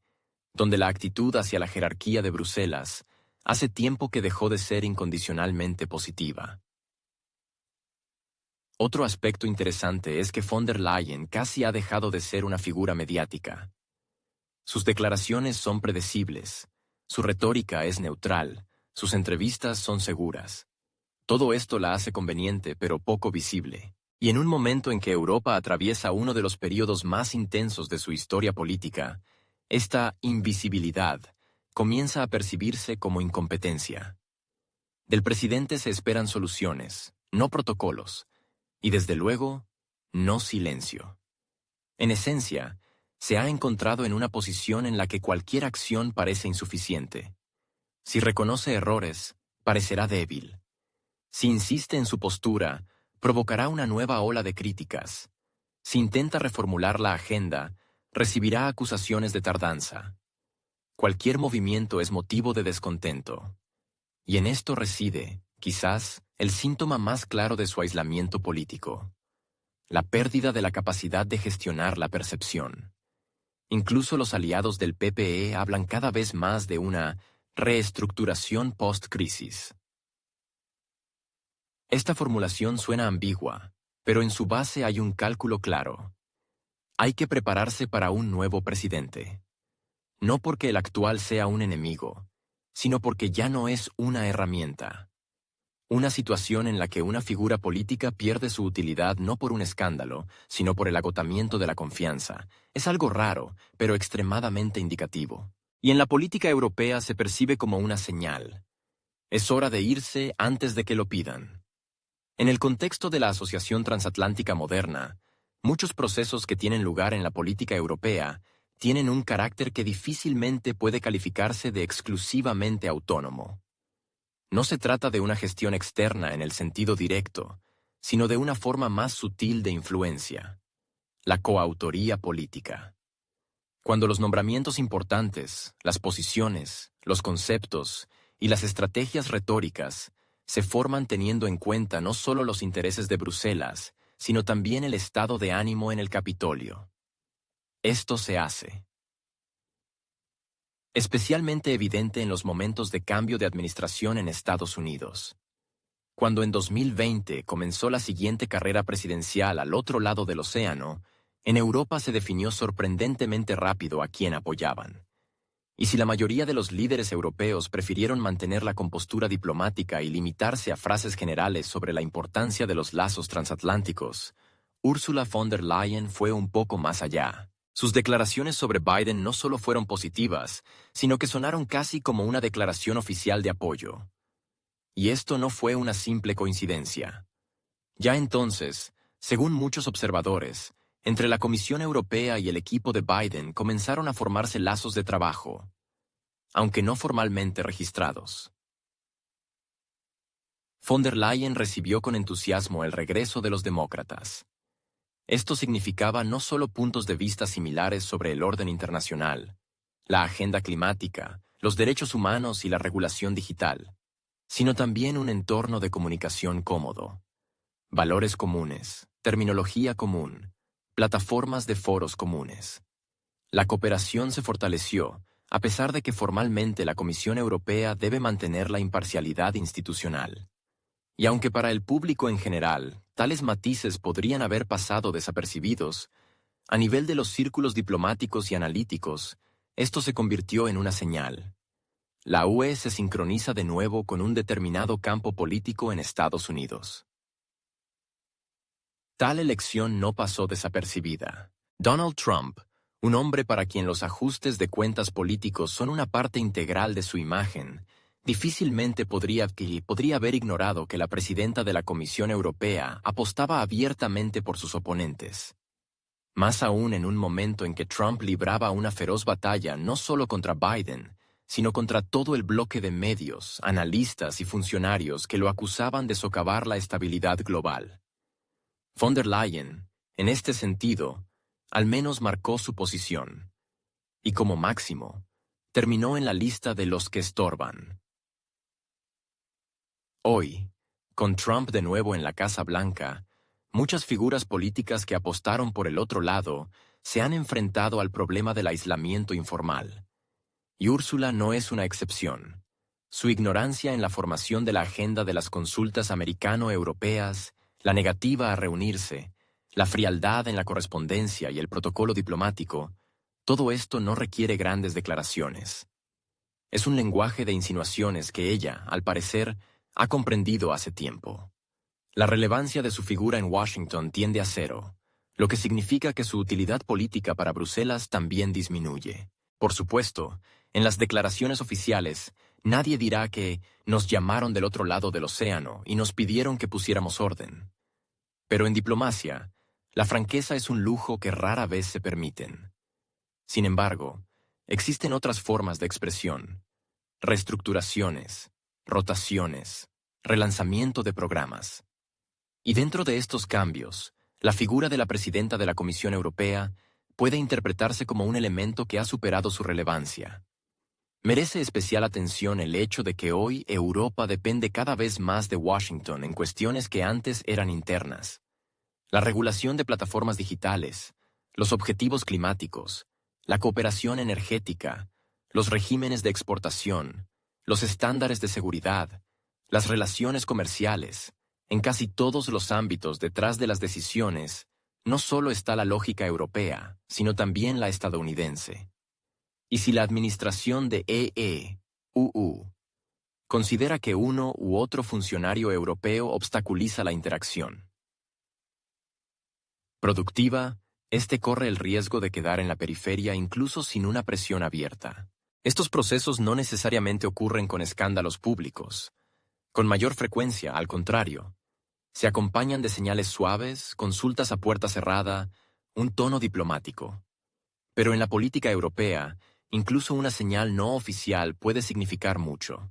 donde la actitud hacia la jerarquía de Bruselas hace tiempo que dejó de ser incondicionalmente positiva. Otro aspecto interesante es que von der Leyen casi ha dejado de ser una figura mediática. Sus declaraciones son predecibles, su retórica es neutral, sus entrevistas son seguras. Todo esto la hace conveniente pero poco visible. Y en un momento en que Europa atraviesa uno de los periodos más intensos de su historia política, esta invisibilidad comienza a percibirse como incompetencia. Del presidente se esperan soluciones, no protocolos, y desde luego, no silencio. En esencia, se ha encontrado en una posición en la que cualquier acción parece insuficiente. Si reconoce errores, parecerá débil. Si insiste en su postura, provocará una nueva ola de críticas. Si intenta reformular la agenda, recibirá acusaciones de tardanza. Cualquier movimiento es motivo de descontento. Y en esto reside, quizás, el síntoma más claro de su aislamiento político: la pérdida de la capacidad de gestionar la percepción. Incluso los aliados del PPE hablan cada vez más de una reestructuración post-crisis. Esta formulación suena ambigua, pero en su base hay un cálculo claro. Hay que prepararse para un nuevo presidente. No porque el actual sea un enemigo, sino porque ya no es una herramienta. Una situación en la que una figura política pierde su utilidad no por un escándalo, sino por el agotamiento de la confianza. Es algo raro, pero extremadamente indicativo. Y en la política europea se percibe como una señal. Es hora de irse antes de que lo pidan. En el contexto de la Asociación Transatlántica moderna, muchos procesos que tienen lugar en la política europea tienen un carácter que difícilmente puede calificarse de exclusivamente autónomo. No se trata de una gestión externa en el sentido directo, sino de una forma más sutil de influencia, la coautoría política. Cuando los nombramientos importantes, las posiciones, los conceptos y las estrategias retóricas se forman teniendo en cuenta no solo los intereses de Bruselas, sino también el estado de ánimo en el Capitolio. Esto se hace. Especialmente evidente en los momentos de cambio de administración en Estados Unidos. Cuando en 2020 comenzó la siguiente carrera presidencial al otro lado del océano, en Europa se definió sorprendentemente rápido a quién apoyaban. Y si la mayoría de los líderes europeos prefirieron mantener la compostura diplomática y limitarse a frases generales sobre la importancia de los lazos transatlánticos, Ursula von der Leyen fue un poco más allá. Sus declaraciones sobre Biden no solo fueron positivas, sino que sonaron casi como una declaración oficial de apoyo. Y esto no fue una simple coincidencia. Ya entonces, según muchos observadores, entre la Comisión Europea y el equipo de Biden comenzaron a formarse lazos de trabajo, aunque no formalmente registrados. Von der Leyen recibió con entusiasmo el regreso de los demócratas. Esto significaba no solo puntos de vista similares sobre el orden internacional, la agenda climática, los derechos humanos y la regulación digital, sino también un entorno de comunicación cómodo, valores comunes, terminología común, plataformas de foros comunes. La cooperación se fortaleció, a pesar de que formalmente la Comisión Europea debe mantener la imparcialidad institucional. Y aunque para el público en general, tales matices podrían haber pasado desapercibidos, a nivel de los círculos diplomáticos y analíticos, esto se convirtió en una señal. La UE se sincroniza de nuevo con un determinado campo político en Estados Unidos. Tal elección no pasó desapercibida. Donald Trump, un hombre para quien los ajustes de cuentas políticos son una parte integral de su imagen, difícilmente podría haber ignorado que la presidenta de la Comisión Europea apostaba abiertamente por sus oponentes. Más aún en un momento en que Trump libraba una feroz batalla no solo contra Biden, sino contra todo el bloque de medios, analistas y funcionarios que lo acusaban de socavar la estabilidad global. Von der Leyen, en este sentido, al menos marcó su posición, y como máximo, terminó en la lista de los que estorban. Hoy, con Trump de nuevo en la Casa Blanca, muchas figuras políticas que apostaron por el otro lado se han enfrentado al problema del aislamiento informal. Y Úrsula no es una excepción. Su ignorancia en la formación de la agenda de las consultas americano-europeas, la negativa a reunirse, la frialdad en la correspondencia y el protocolo diplomático, todo esto no requiere grandes declaraciones. Es un lenguaje de insinuaciones que ella, al parecer, ha comprendido hace tiempo. La relevancia de su figura en Washington tiende a cero, lo que significa que su utilidad política para Bruselas también disminuye. Por supuesto, en las declaraciones oficiales, nadie dirá que nos llamaron del otro lado del océano y nos pidieron que pusiéramos orden. Pero en diplomacia, la franqueza es un lujo que rara vez se permiten. Sin embargo, existen otras formas de expresión: reestructuraciones, rotaciones, relanzamiento de programas. Y dentro de estos cambios, la figura de la presidenta de la Comisión Europea puede interpretarse como un elemento que ha superado su relevancia. Merece especial atención el hecho de que hoy Europa depende cada vez más de Washington en cuestiones que antes eran internas. La regulación de plataformas digitales, los objetivos climáticos, la cooperación energética, los regímenes de exportación, los estándares de seguridad, las relaciones comerciales. En casi todos los ámbitos detrás de las decisiones, no solo está la lógica europea, sino también la estadounidense. Y si la administración de EE-UU considera que uno u otro funcionario europeo obstaculiza la interacción productiva, este corre el riesgo de quedar en la periferia incluso sin una presión abierta. Estos procesos no necesariamente ocurren con escándalos públicos. Con mayor frecuencia, al contrario, se acompañan de señales suaves, consultas a puerta cerrada, un tono diplomático. Pero en la política europea, incluso una señal no oficial puede significar mucho,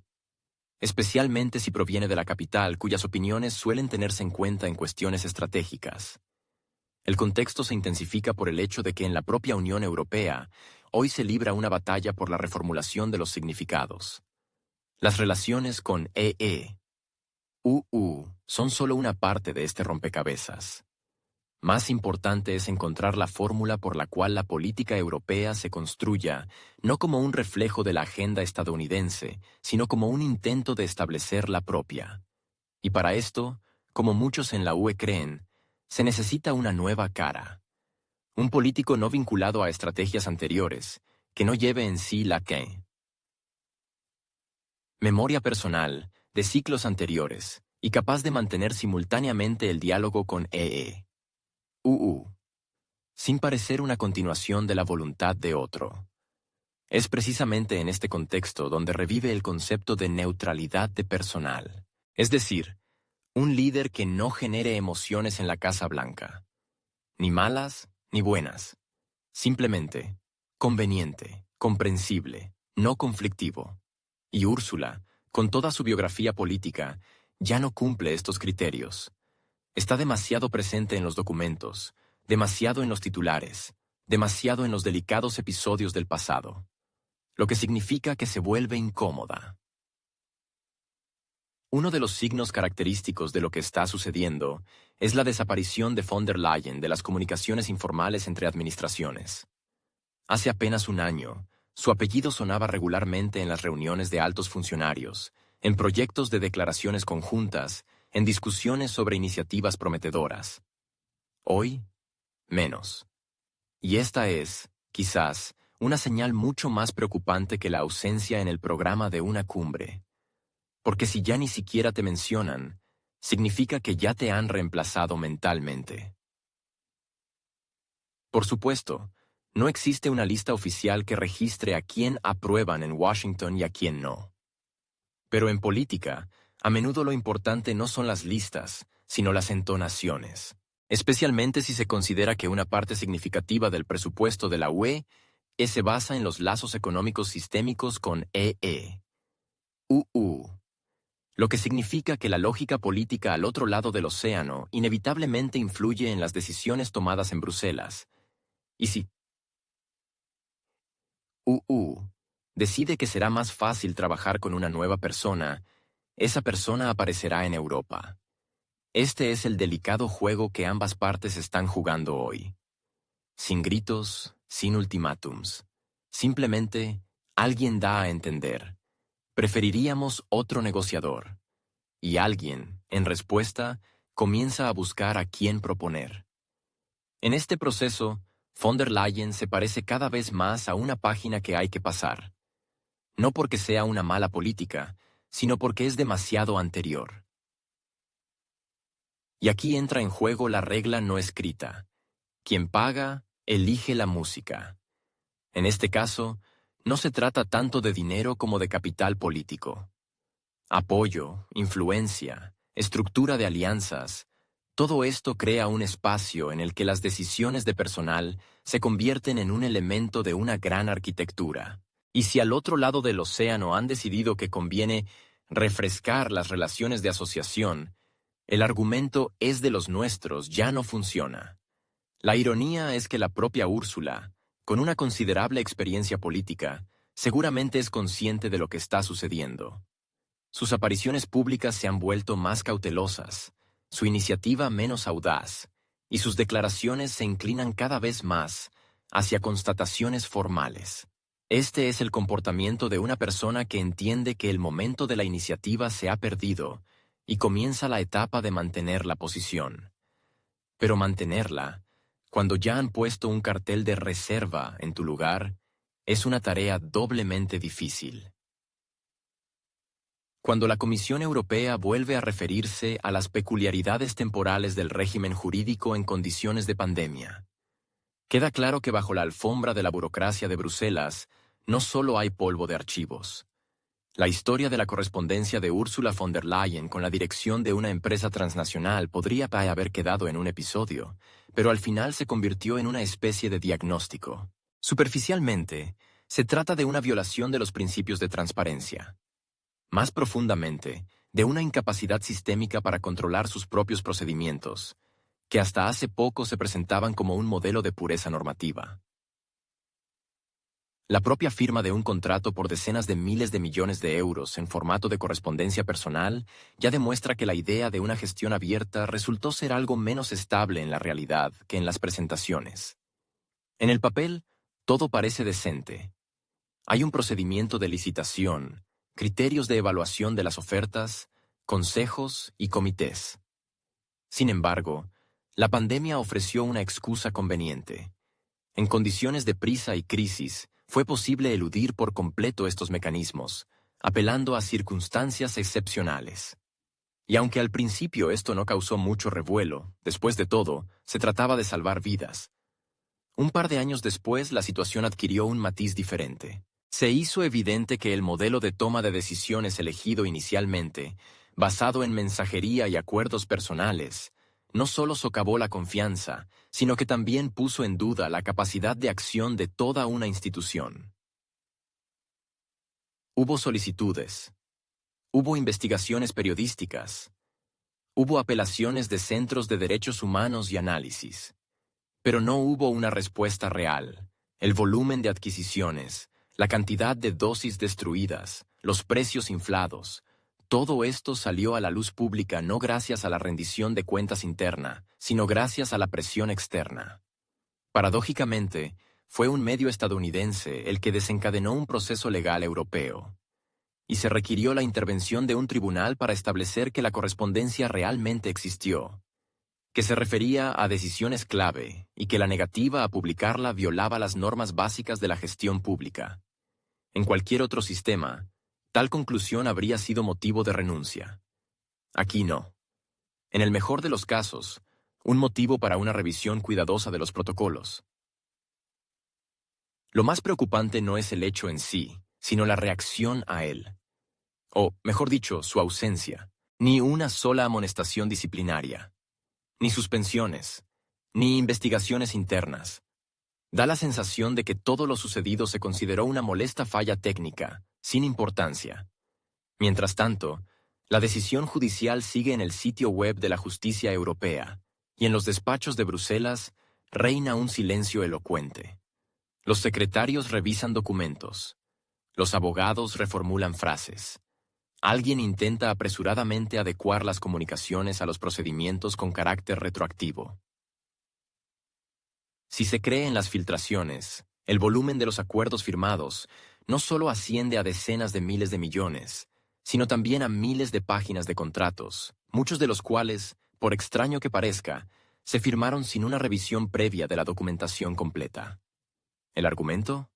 especialmente si proviene de la capital, cuyas opiniones suelen tenerse en cuenta en cuestiones estratégicas. El contexto se intensifica por el hecho de que en la propia Unión Europea hoy se libra una batalla por la reformulación de los significados. Las relaciones con EE-UU son solo una parte de este rompecabezas. Más importante es encontrar la fórmula por la cual la política europea se construya, no como un reflejo de la agenda estadounidense, sino como un intento de establecer la propia. Y para esto, como muchos en la UE creen, se necesita una nueva cara. Un político no vinculado a estrategias anteriores, que no lleve en sí la memoria personal de ciclos anteriores y capaz de mantener simultáneamente el diálogo con EE-UU, sin parecer una continuación de la voluntad de otro. Es precisamente en este contexto donde revive el concepto de neutralidad de personal, es decir, un líder que no genere emociones en la Casa Blanca, ni malas ni buenas, simplemente conveniente, comprensible, no conflictivo. Y Úrsula, con toda su biografía política, ya no cumple estos criterios. Está demasiado presente en los documentos, demasiado en los titulares, demasiado en los delicados episodios del pasado, lo que significa que se vuelve incómoda. Uno de los signos característicos de lo que está sucediendo es la desaparición de von der Leyen de las comunicaciones informales entre administraciones. Hace apenas un año, su apellido sonaba regularmente en las reuniones de altos funcionarios, en proyectos de declaraciones conjuntas, en discusiones sobre iniciativas prometedoras. Hoy, menos. Y esta es, quizás, una señal mucho más preocupante que la ausencia en el programa de una cumbre. Porque si ya ni siquiera te mencionan, significa que ya te han reemplazado mentalmente. Por supuesto, no existe una lista oficial que registre a quién aprueban en Washington y a quién no. Pero en política, a menudo lo importante no son las listas, sino las entonaciones, especialmente si se considera que una parte significativa del presupuesto de la UE se basa en los lazos económicos sistémicos con EE-UU. Lo que significa que la lógica política al otro lado del océano inevitablemente influye en las decisiones tomadas en Bruselas. Y si UU decide que será más fácil trabajar con una nueva persona, esa persona aparecerá en Europa. Este es el delicado juego que ambas partes están jugando hoy. Sin gritos, sin ultimátums. Simplemente, alguien da a entender: preferiríamos otro negociador. Y alguien, en respuesta, comienza a buscar a quién proponer. En este proceso, von der Leyen se parece cada vez más a una página que hay que pasar. No porque sea una mala política, sino porque es demasiado anterior. Y aquí entra en juego la regla no escrita. Quien paga, elige la música. En este caso, no se trata tanto de dinero como de capital político. Apoyo, influencia, estructura de alianzas, todo esto crea un espacio en el que las decisiones de personal se convierten en un elemento de una gran arquitectura. Y si al otro lado del océano han decidido que conviene refrescar las relaciones de asociación, el argumento es de los nuestros ya no funciona. La ironía es que la propia Úrsula, con una considerable experiencia política, seguramente es consciente de lo que está sucediendo. Sus apariciones públicas se han vuelto más cautelosas, su iniciativa menos audaz, y sus declaraciones se inclinan cada vez más hacia constataciones formales. Este es el comportamiento de una persona que entiende que el momento de la iniciativa se ha perdido y comienza la etapa de mantener la posición. Pero mantenerla, cuando ya han puesto un cartel de reserva en tu lugar, es una tarea doblemente difícil. Cuando la Comisión Europea vuelve a referirse a las peculiaridades temporales del régimen jurídico en condiciones de pandemia, queda claro que bajo la alfombra de la burocracia de Bruselas no solo hay polvo de archivos. La historia de la correspondencia de Ursula von der Leyen con la dirección de una empresa transnacional podría haber quedado en un episodio, pero al final se convirtió en una especie de diagnóstico. Superficialmente, se trata de una violación de los principios de transparencia. Más profundamente, de una incapacidad sistémica para controlar sus propios procedimientos, que hasta hace poco se presentaban como un modelo de pureza normativa. La propia firma de un contrato por decenas de miles de millones de euros en formato de correspondencia personal ya demuestra que la idea de una gestión abierta resultó ser algo menos estable en la realidad que en las presentaciones. En el papel, todo parece decente. Hay un procedimiento de licitación, criterios de evaluación de las ofertas, consejos y comités. Sin embargo, la pandemia ofreció una excusa conveniente. En condiciones de prisa y crisis, fue posible eludir por completo estos mecanismos, apelando a circunstancias excepcionales. Y aunque al principio esto no causó mucho revuelo, después de todo, se trataba de salvar vidas. Un par de años después, la situación adquirió un matiz diferente. Se hizo evidente que el modelo de toma de decisiones elegido inicialmente, basado en mensajería y acuerdos personales, no solo socavó la confianza, sino que también puso en duda la capacidad de acción de toda una institución. Hubo solicitudes, hubo investigaciones periodísticas, hubo apelaciones de centros de derechos humanos y análisis, pero no hubo una respuesta real. El volumen de adquisiciones, la cantidad de dosis destruidas, los precios inflados, todo esto salió a la luz pública no gracias a la rendición de cuentas interna, sino gracias a la presión externa. Paradójicamente, fue un medio estadounidense el que desencadenó un proceso legal europeo, y se requirió la intervención de un tribunal para establecer que la correspondencia realmente existió, que se refería a decisiones clave y que la negativa a publicarla violaba las normas básicas de la gestión pública. En cualquier otro sistema, tal conclusión habría sido motivo de renuncia. Aquí no. En el mejor de los casos, un motivo para una revisión cuidadosa de los protocolos. Lo más preocupante no es el hecho en sí, sino la reacción a él. O, mejor dicho, su ausencia. Ni una sola amonestación disciplinaria. Ni suspensiones. Ni investigaciones internas. Da la sensación de que todo lo sucedido se consideró una molesta falla técnica, sin importancia. Mientras tanto, la decisión judicial sigue en el sitio web de la Justicia Europea, y en los despachos de Bruselas reina un silencio elocuente. Los secretarios revisan documentos. Los abogados reformulan frases. Alguien intenta apresuradamente adecuar las comunicaciones a los procedimientos con carácter retroactivo. Si se cree en las filtraciones, el volumen de los acuerdos firmados no solo asciende a decenas de miles de millones, sino también a miles de páginas de contratos, muchos de los cuales, por extraño que parezca, se firmaron sin una revisión previa de la documentación completa. ¿El argumento?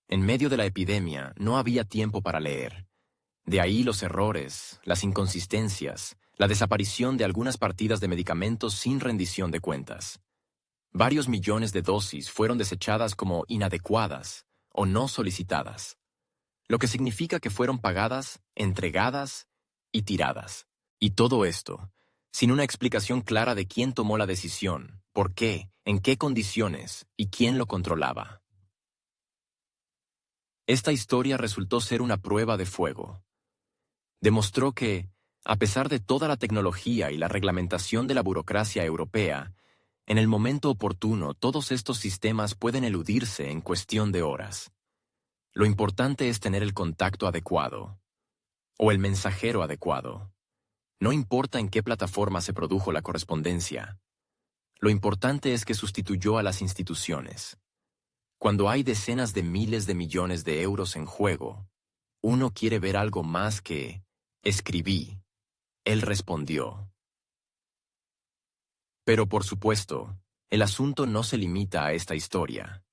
En medio de la epidemia no había tiempo para leer. De ahí los errores, las inconsistencias, la desaparición de algunas partidas de medicamentos sin rendición de cuentas. Varios millones de dosis fueron desechadas como inadecuadas o no solicitadas, lo que significa que fueron pagadas, entregadas y tiradas. Y todo esto, sin una explicación clara de quién tomó la decisión, por qué, en qué condiciones y quién lo controlaba. Esta historia resultó ser una prueba de fuego. Demostró que, a pesar de toda la tecnología y la reglamentación de la burocracia europea, en el momento oportuno todos estos sistemas pueden eludirse en cuestión de horas. Lo importante es tener el contacto adecuado, o el mensajero adecuado. No importa en qué plataforma se produjo la correspondencia. Lo importante es que sustituyó a las instituciones. Cuando hay decenas de miles de millones de euros en juego, uno quiere ver algo más que «escribí». Él respondió. Pero por supuesto, el asunto no se limita a esta historia.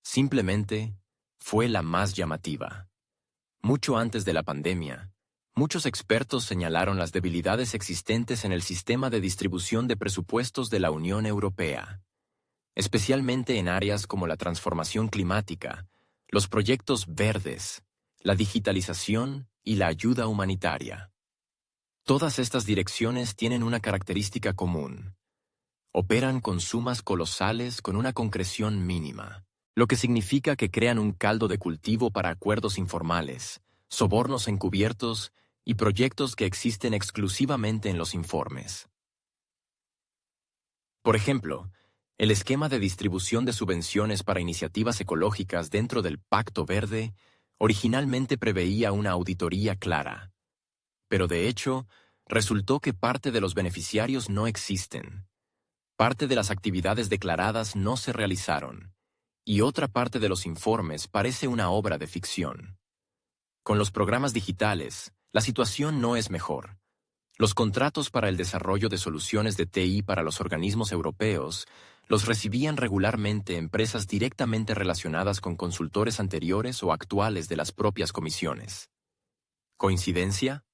Simplemente fue la más llamativa. Mucho antes de la pandemia, muchos expertos señalaron las debilidades existentes en el sistema de distribución de presupuestos de la Unión Europea, especialmente en áreas como la transformación climática, los proyectos verdes, la digitalización y la ayuda humanitaria. Todas estas direcciones tienen una característica común. Operan con sumas colosales con una concreción mínima, lo que significa que crean un caldo de cultivo para acuerdos informales, sobornos encubiertos y proyectos que existen exclusivamente en los informes. Por ejemplo, el esquema de distribución de subvenciones para iniciativas ecológicas dentro del Pacto Verde originalmente preveía una auditoría clara. Pero de hecho, resultó que parte de los beneficiarios no existen. Parte de las actividades declaradas no se realizaron, y otra parte de los informes parece una obra de ficción. Con los programas digitales, la situación no es mejor. Los contratos para el desarrollo de soluciones de TI para los organismos europeos los recibían regularmente empresas directamente relacionadas con consultores anteriores o actuales de las propias comisiones. ¿Coincidencia?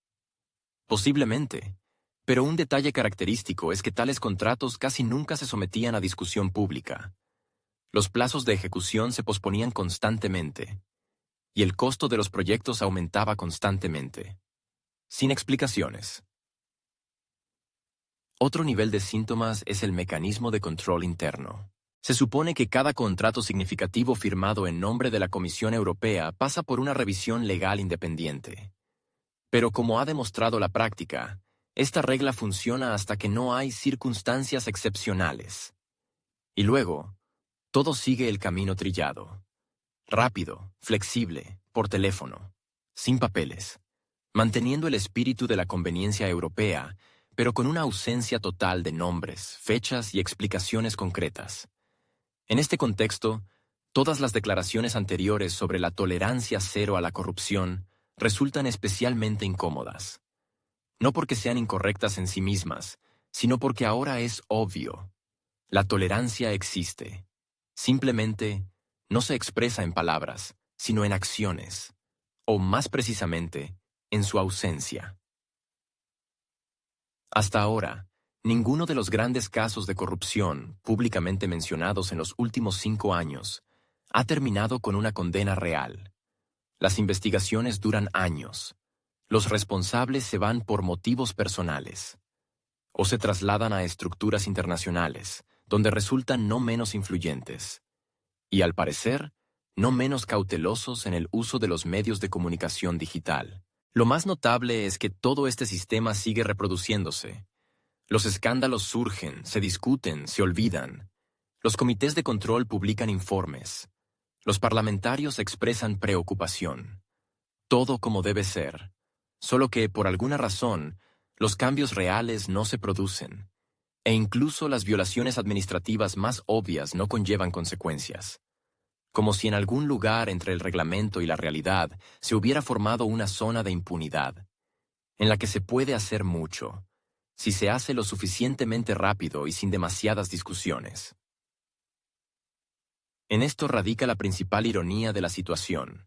Posiblemente. Pero un detalle característico es que tales contratos casi nunca se sometían a discusión pública. Los plazos de ejecución se posponían constantemente, y el costo de los proyectos aumentaba constantemente, sin explicaciones. Otro nivel de síntomas es el mecanismo de control interno. Se supone que cada contrato significativo firmado en nombre de la Comisión Europea pasa por una revisión legal independiente. Pero como ha demostrado la práctica, esta regla funciona hasta que no hay circunstancias excepcionales. Y luego, todo sigue el camino trillado. Rápido, flexible, por teléfono, sin papeles, manteniendo el espíritu de la conveniencia europea, pero con una ausencia total de nombres, fechas y explicaciones concretas. En este contexto, todas las declaraciones anteriores sobre la tolerancia cero a la corrupción resultan especialmente incómodas. No porque sean incorrectas en sí mismas, sino porque ahora es obvio. La tolerancia existe. Simplemente, no se expresa en palabras, sino en acciones, o más precisamente, en su ausencia. Hasta ahora, ninguno de los grandes casos de corrupción públicamente mencionados en los últimos 5 años ha terminado con una condena real. Las investigaciones duran años. Los responsables se van por motivos personales, o se trasladan a estructuras internacionales, donde resultan no menos influyentes, y al parecer, no menos cautelosos en el uso de los medios de comunicación digital. Lo más notable es que todo este sistema sigue reproduciéndose. Los escándalos surgen, se discuten, se olvidan. Los comités de control publican informes. Los parlamentarios expresan preocupación. Todo como debe ser. Solo que, por alguna razón, los cambios reales no se producen. E incluso las violaciones administrativas más obvias no conllevan consecuencias. Como si en algún lugar entre el reglamento y la realidad se hubiera formado una zona de impunidad, en la que se puede hacer mucho, si se hace lo suficientemente rápido y sin demasiadas discusiones. En esto radica la principal ironía de la situación.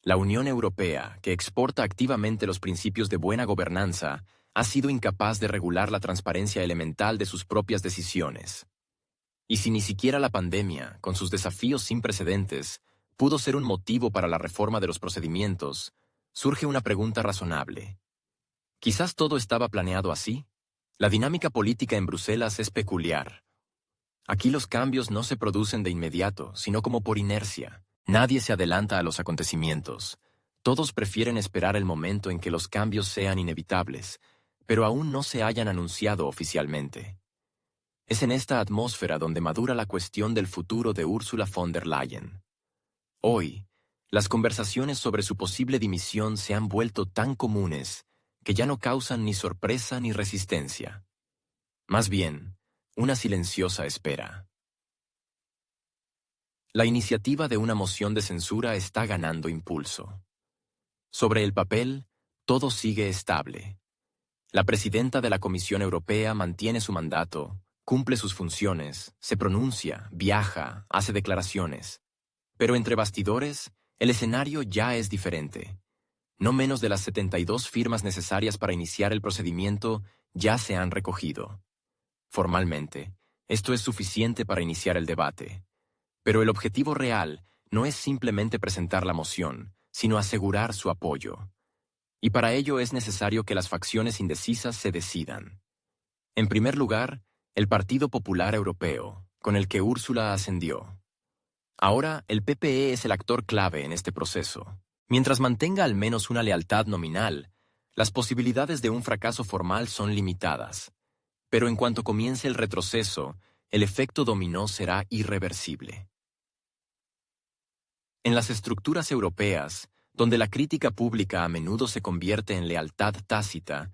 La Unión Europea, que exporta activamente los principios de buena gobernanza, ha sido incapaz de regular la transparencia elemental de sus propias decisiones. Y si ni siquiera la pandemia, con sus desafíos sin precedentes, pudo ser un motivo para la reforma de los procedimientos, surge una pregunta razonable. ¿Quizás todo estaba planeado así? La dinámica política en Bruselas es peculiar. Aquí los cambios no se producen de inmediato, sino como por inercia. Nadie se adelanta a los acontecimientos. Todos prefieren esperar el momento en que los cambios sean inevitables, pero aún no se hayan anunciado oficialmente. Es en esta atmósfera donde madura la cuestión del futuro de Ursula von der Leyen. Hoy, las conversaciones sobre su posible dimisión se han vuelto tan comunes que ya no causan ni sorpresa ni resistencia. Más bien, una silenciosa espera. La iniciativa de una moción de censura está ganando impulso. Sobre el papel, todo sigue estable. La presidenta de la Comisión Europea mantiene su mandato, cumple sus funciones, se pronuncia, viaja, hace declaraciones. Pero entre bastidores, el escenario ya es diferente. No menos de las 72 firmas necesarias para iniciar el procedimiento ya se han recogido. Formalmente, esto es suficiente para iniciar el debate. Pero el objetivo real no es simplemente presentar la moción, sino asegurar su apoyo. Y para ello es necesario que las facciones indecisas se decidan. En primer lugar, el Partido Popular Europeo, con el que Úrsula ascendió. Ahora, el PPE es el actor clave en este proceso. Mientras mantenga al menos una lealtad nominal, las posibilidades de un fracaso formal son limitadas. Pero en cuanto comience el retroceso, el efecto dominó será irreversible. En las estructuras europeas, donde la crítica pública a menudo se convierte en lealtad tácita,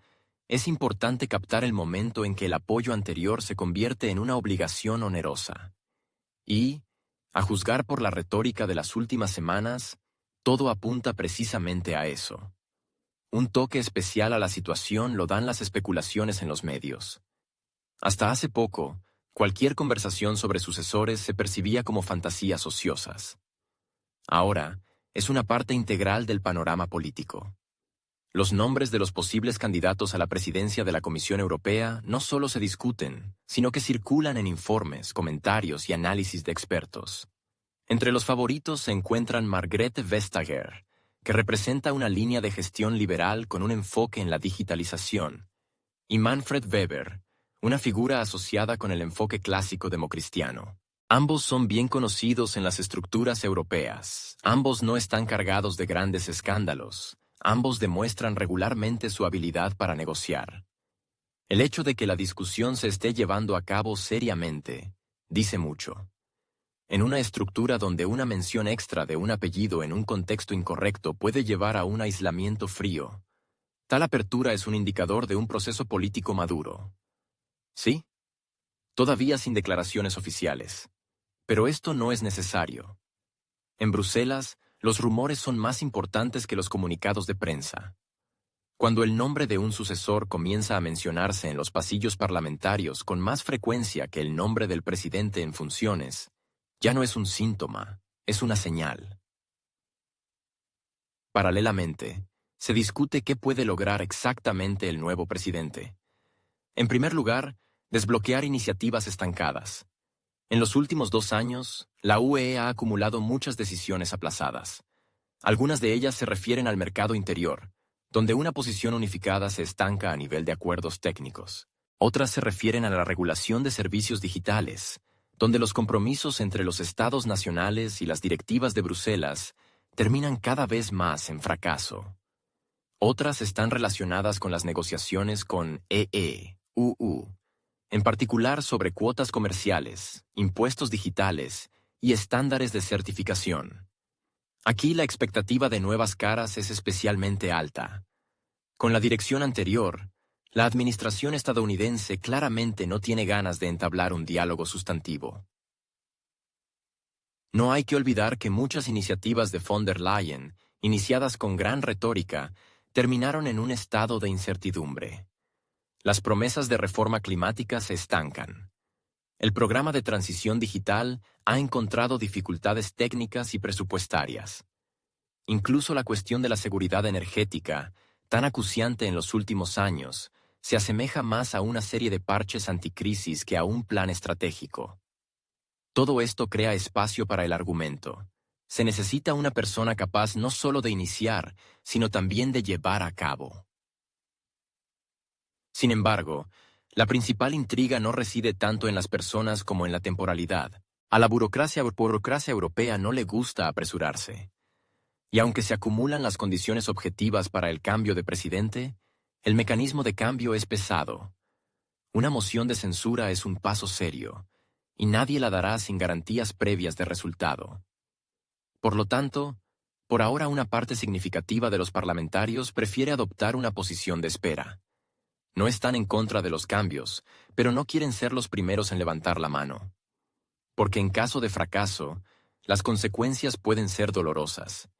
es importante captar el momento en que el apoyo anterior se convierte en una obligación onerosa. Y, a juzgar por la retórica de las últimas semanas, todo apunta precisamente a eso. Un toque especial a la situación lo dan las especulaciones en los medios. Hasta hace poco, cualquier conversación sobre sucesores se percibía como fantasías ociosas. Ahora, es una parte integral del panorama político. Los nombres de los posibles candidatos a la presidencia de la Comisión Europea no solo se discuten, sino que circulan en informes, comentarios y análisis de expertos. Entre los favoritos se encuentran Margrethe Vestager, que representa una línea de gestión liberal con un enfoque en la digitalización, y Manfred Weber, una figura asociada con el enfoque clásico democristiano. Ambos son bien conocidos en las estructuras europeas, ambos no están cargados de grandes escándalos, ambos demuestran regularmente su habilidad para negociar. El hecho de que la discusión se esté llevando a cabo seriamente dice mucho. En una estructura donde una mención extra de un apellido en un contexto incorrecto puede llevar a un aislamiento frío, tal apertura es un indicador de un proceso político maduro. ¿Sí? Todavía sin declaraciones oficiales. Pero esto no es necesario. En Bruselas, los rumores son más importantes que los comunicados de prensa. Cuando el nombre de un sucesor comienza a mencionarse en los pasillos parlamentarios con más frecuencia que el nombre del presidente en funciones, ya no es un síntoma, es una señal. Paralelamente, se discute qué puede lograr exactamente el nuevo presidente. En primer lugar, desbloquear iniciativas estancadas. En los últimos 2 años, la UE ha acumulado muchas decisiones aplazadas. Algunas de ellas se refieren al mercado interior, donde una posición unificada se estanca a nivel de acuerdos técnicos. Otras se refieren a la regulación de servicios digitales, donde los compromisos entre los estados nacionales y las directivas de Bruselas terminan cada vez más en fracaso. Otras están relacionadas con las negociaciones con EU, en particular sobre cuotas comerciales, impuestos digitales y estándares de certificación. Aquí la expectativa de nuevas caras es especialmente alta. Con la dirección anterior, la administración estadounidense claramente no tiene ganas de entablar un diálogo sustantivo. No hay que olvidar que muchas iniciativas de von der Leyen, iniciadas con gran retórica, terminaron en un estado de incertidumbre. Las promesas de reforma climática se estancan. El programa de transición digital ha encontrado dificultades técnicas y presupuestarias. Incluso la cuestión de la seguridad energética, tan acuciante en los últimos años, se asemeja más a una serie de parches anticrisis que a un plan estratégico. Todo esto crea espacio para el argumento. Se necesita una persona capaz no solo de iniciar, sino también de llevar a cabo. Sin embargo, la principal intriga no reside tanto en las personas como en la temporalidad. A la burocracia europea no le gusta apresurarse. Y aunque se acumulan las condiciones objetivas para el cambio de presidente, el mecanismo de cambio es pesado. Una moción de censura es un paso serio, y nadie la dará sin garantías previas de resultado. Por lo tanto, por ahora una parte significativa de los parlamentarios prefiere adoptar una posición de espera. No están en contra de los cambios, pero no quieren ser los primeros en levantar la mano. Porque en caso de fracaso, las consecuencias pueden ser dolorosas,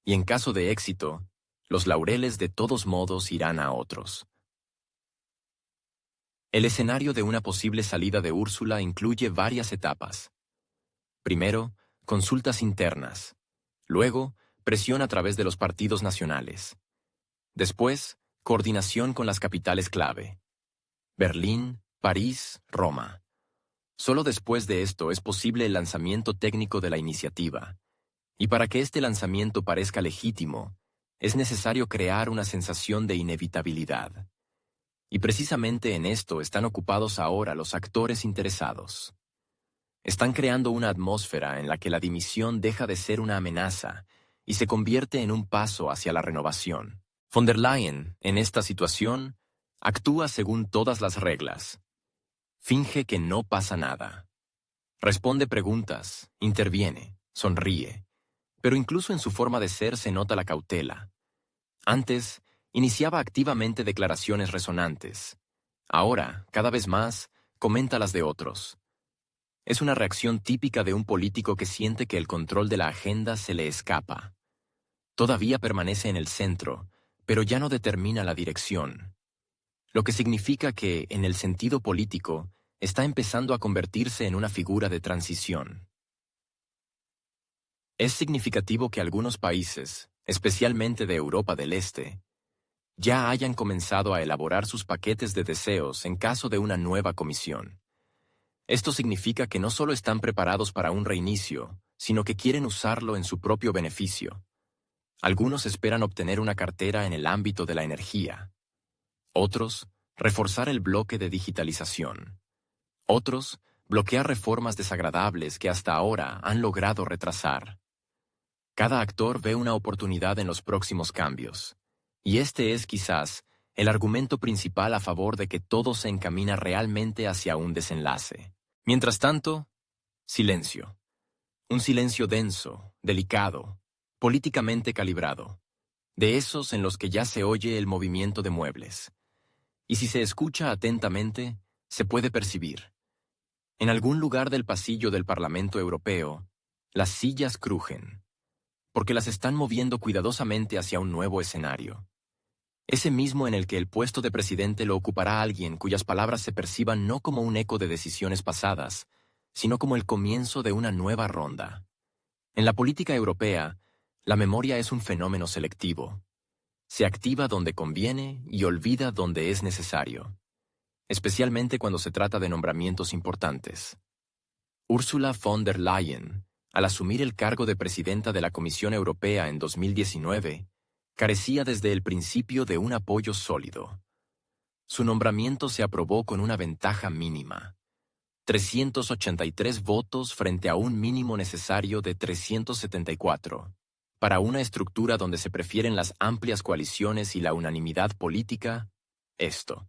y en caso de éxito, los laureles de todos modos irán a otros. El escenario de una posible salida de Úrsula incluye varias etapas. Primero, consultas internas. Luego, presión a través de los partidos nacionales. Después, coordinación con las capitales clave. Berlín, París, Roma. Solo después de esto es posible el lanzamiento técnico de la iniciativa. Y para que este lanzamiento parezca legítimo, es necesario crear una sensación de inevitabilidad. Y precisamente en esto están ocupados ahora los actores interesados. Están creando una atmósfera en la que la dimisión deja de ser una amenaza y se convierte en un paso hacia la renovación. Von der Leyen, en esta situación, actúa según todas las reglas. Finge que no pasa nada. Responde preguntas, interviene, sonríe. Pero incluso en su forma de ser se nota la cautela. Antes, iniciaba activamente declaraciones resonantes. Ahora, cada vez más, comenta las de otros. Es una reacción típica de un político que siente que el control de la agenda se le escapa. Todavía permanece en el centro, pero ya no determina la dirección. Lo que significa que, en el sentido político, está empezando a convertirse en una figura de transición. Es significativo que algunos países, especialmente de Europa del Este, ya hayan comenzado a elaborar sus paquetes de deseos en caso de una nueva comisión. Esto significa que no solo están preparados para un reinicio, sino que quieren usarlo en su propio beneficio. Algunos esperan obtener una cartera en el ámbito de la energía. Otros, reforzar el bloque de digitalización. Otros, bloquear reformas desagradables que hasta ahora han logrado retrasar. Cada actor ve una oportunidad en los próximos cambios. Y este es, quizás, el argumento principal a favor de que todo se encamina realmente hacia un desenlace. Mientras tanto, silencio. Un silencio denso, delicado, políticamente calibrado. De esos en los que ya se oye el movimiento de muebles. Y si se escucha atentamente, se puede percibir. En algún lugar del pasillo del Parlamento Europeo, las sillas crujen, porque las están moviendo cuidadosamente hacia un nuevo escenario. Ese mismo en el que el puesto de presidente lo ocupará alguien cuyas palabras se perciban no como un eco de decisiones pasadas, sino como el comienzo de una nueva ronda. En la política europea, la memoria es un fenómeno selectivo. Se activa donde conviene y olvida donde es necesario, especialmente cuando se trata de nombramientos importantes. Ursula von der Leyen, al asumir el cargo de presidenta de la Comisión Europea en 2019, carecía desde el principio de un apoyo sólido. Su nombramiento se aprobó con una ventaja mínima: 383 votos frente a un mínimo necesario de 374. Para una estructura donde se prefieren las amplias coaliciones y la unanimidad política, esto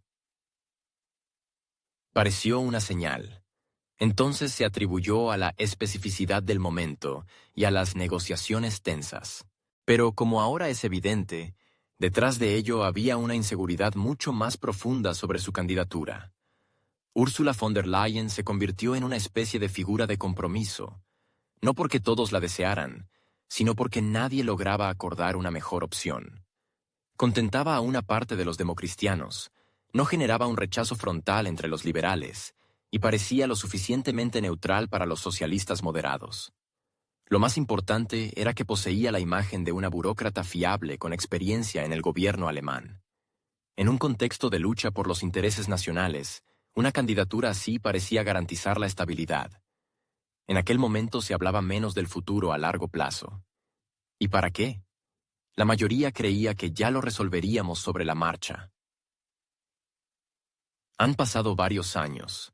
pareció una señal. Entonces se atribuyó a la especificidad del momento y a las negociaciones tensas. Pero como ahora es evidente, detrás de ello había una inseguridad mucho más profunda sobre su candidatura. Ursula von der Leyen se convirtió en una especie de figura de compromiso, no porque todos la desearan, sino porque nadie lograba acordar una mejor opción. Contentaba a una parte de los democristianos, no generaba un rechazo frontal entre los liberales, y parecía lo suficientemente neutral para los socialistas moderados. Lo más importante era que poseía la imagen de una burócrata fiable con experiencia en el gobierno alemán. En un contexto de lucha por los intereses nacionales, una candidatura así parecía garantizar la estabilidad. En aquel momento se hablaba menos del futuro a largo plazo. ¿Y para qué? La mayoría creía que ya lo resolveríamos sobre la marcha. Han pasado varios años.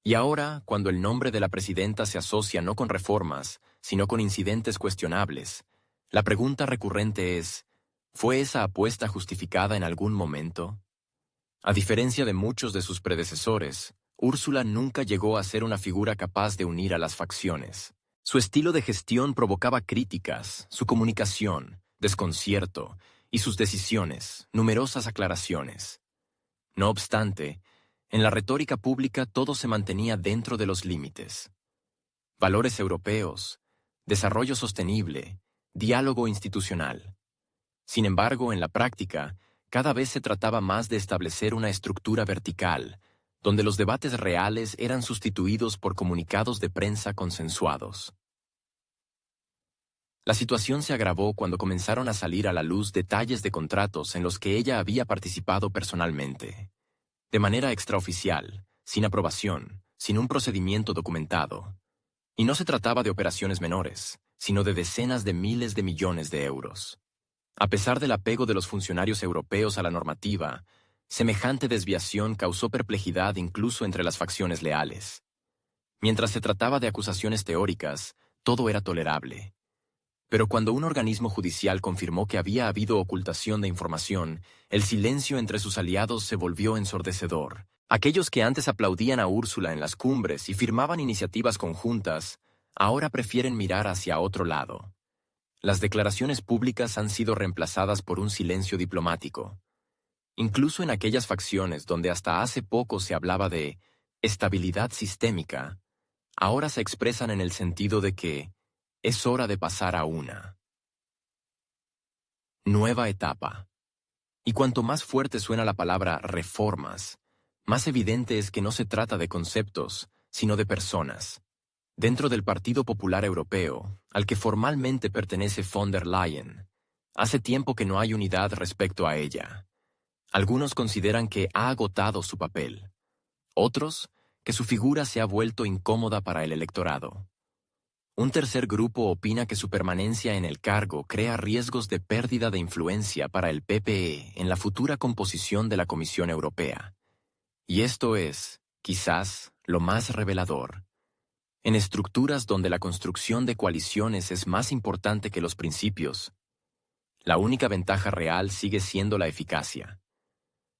Y ahora, cuando el nombre de la presidenta se asocia no con reformas, sino con incidentes cuestionables, la pregunta recurrente es: ¿fue esa apuesta justificada en algún momento? A diferencia de muchos de sus predecesores, Úrsula nunca llegó a ser una figura capaz de unir a las facciones. Su estilo de gestión provocaba críticas, su comunicación, desconcierto, y sus decisiones, numerosas aclaraciones. No obstante, en la retórica pública todo se mantenía dentro de los límites. Valores europeos, desarrollo sostenible, diálogo institucional. Sin embargo, en la práctica, cada vez se trataba más de establecer una estructura vertical, donde los debates reales eran sustituidos por comunicados de prensa consensuados. La situación se agravó cuando comenzaron a salir a la luz detalles de contratos en los que ella había participado personalmente. De manera extraoficial, sin aprobación, sin un procedimiento documentado. Y no se trataba de operaciones menores, sino de decenas de miles de millones de euros. A pesar del apego de los funcionarios europeos a la normativa, semejante desviación causó perplejidad incluso entre las facciones leales. Mientras se trataba de acusaciones teóricas, todo era tolerable. Pero cuando un organismo judicial confirmó que había habido ocultación de información, el silencio entre sus aliados se volvió ensordecedor. Aquellos que antes aplaudían a Úrsula en las cumbres y firmaban iniciativas conjuntas, ahora prefieren mirar hacia otro lado. Las declaraciones públicas han sido reemplazadas por un silencio diplomático. Incluso en aquellas facciones donde hasta hace poco se hablaba de estabilidad sistémica, ahora se expresan en el sentido de que es hora de pasar a una nueva etapa. Y cuanto más fuerte suena la palabra reformas, más evidente es que no se trata de conceptos, sino de personas. Dentro del Partido Popular Europeo, al que formalmente pertenece von der Leyen, hace tiempo que no hay unidad respecto a ella. Algunos consideran que ha agotado su papel. Otros, que su figura se ha vuelto incómoda para el electorado. Un tercer grupo opina que su permanencia en el cargo crea riesgos de pérdida de influencia para el PPE en la futura composición de la Comisión Europea. Y esto es, quizás, lo más revelador. En estructuras donde la construcción de coaliciones es más importante que los principios, la única ventaja real sigue siendo la eficacia.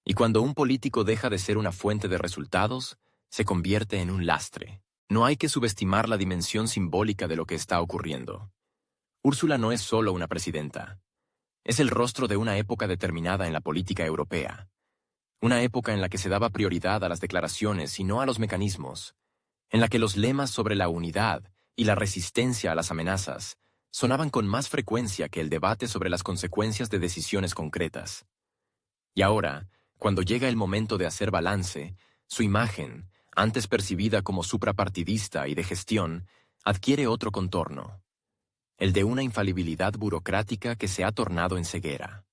Y cuando un político deja de ser una fuente de resultados, se convierte en un lastre. No hay que subestimar la dimensión simbólica de lo que está ocurriendo. Úrsula no es solo una presidenta. Es el rostro de una época determinada en la política europea. Una época en la que se daba prioridad a las declaraciones y no a los mecanismos. En la que los lemas sobre la unidad y la resistencia a las amenazas sonaban con más frecuencia que el debate sobre las consecuencias de decisiones concretas. Y ahora, cuando llega el momento de hacer balance, su imagen, antes percibida como suprapartidista y de gestión, adquiere otro contorno, el de una infalibilidad burocrática que se ha tornado en ceguera.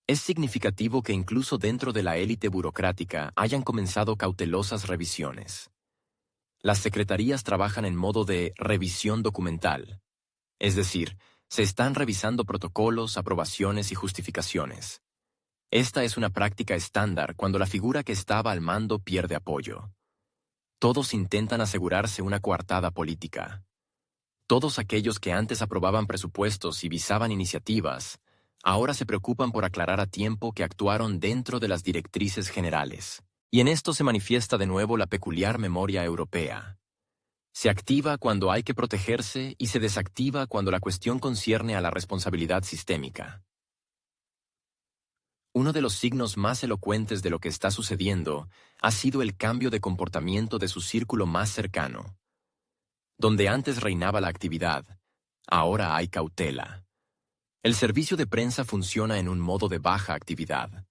Es significativo que incluso dentro de la élite burocrática hayan comenzado cautelosas revisiones. Las secretarías trabajan en modo de revisión documental, es decir, se están revisando protocolos, aprobaciones y justificaciones. Esta es una práctica estándar cuando la figura que estaba al mando pierde apoyo. Todos intentan asegurarse una coartada política. Todos aquellos que antes aprobaban presupuestos y visaban iniciativas, ahora se preocupan por aclarar a tiempo que actuaron dentro de las directrices generales. Y en esto se manifiesta de nuevo la peculiar memoria europea. Se activa cuando hay que protegerse y se desactiva cuando la cuestión concierne a la responsabilidad sistémica. Uno de los signos más elocuentes de lo que está sucediendo ha sido el cambio de comportamiento de su círculo más cercano. Donde antes reinaba la actividad, ahora hay cautela. El servicio de prensa funciona en un modo de baja actividad.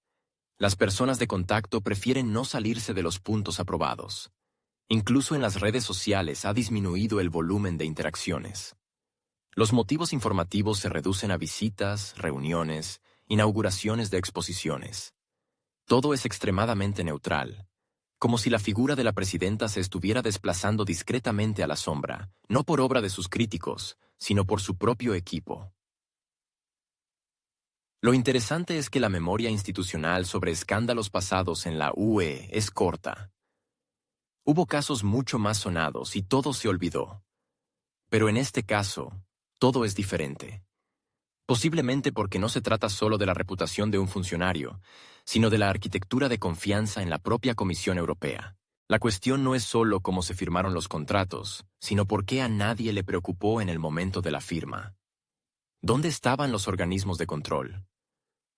Las personas de contacto prefieren no salirse de los puntos aprobados. Incluso en las redes sociales ha disminuido el volumen de interacciones. Los motivos informativos se reducen a visitas, reuniones, inauguraciones de exposiciones. Todo es extremadamente neutral, como si la figura de la presidenta se estuviera desplazando discretamente a la sombra, no por obra de sus críticos, sino por su propio equipo. Lo interesante es que la memoria institucional sobre escándalos pasados en la UE es corta. Hubo casos mucho más sonados y todo se olvidó. Pero en este caso, todo es diferente. Posiblemente porque no se trata solo de la reputación de un funcionario, sino de la arquitectura de confianza en la propia Comisión Europea. La cuestión no es solo cómo se firmaron los contratos, sino por qué a nadie le preocupó en el momento de la firma. ¿Dónde estaban los organismos de control?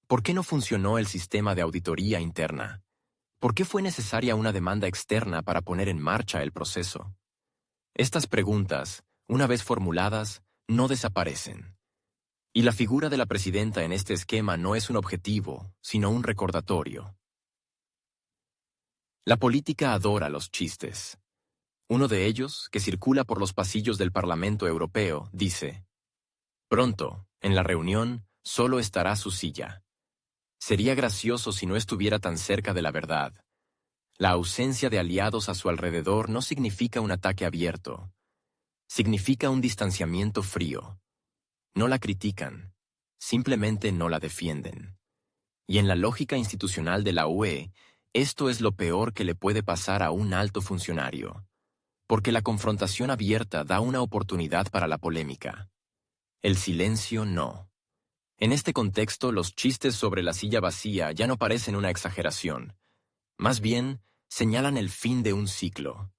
¿Por qué no funcionó el sistema de auditoría interna? ¿Por qué fue necesaria una demanda externa para poner en marcha el proceso? Estas preguntas, una vez formuladas, no desaparecen. Y la figura de la presidenta en este esquema no es un objetivo, sino un recordatorio. La política adora los chistes. Uno de ellos, que circula por los pasillos del Parlamento Europeo, dice: pronto, en la reunión, solo estará su silla. Sería gracioso si no estuviera tan cerca de la verdad. La ausencia de aliados a su alrededor no significa un ataque abierto. Significa un distanciamiento frío. No la critican, simplemente no la defienden. Y en la lógica institucional de la UE, esto es lo peor que le puede pasar a un alto funcionario, porque la confrontación abierta da una oportunidad para la polémica. El silencio no. En este contexto, los chistes sobre la silla vacía ya no parecen una exageración. Más bien, señalan el fin de un ciclo.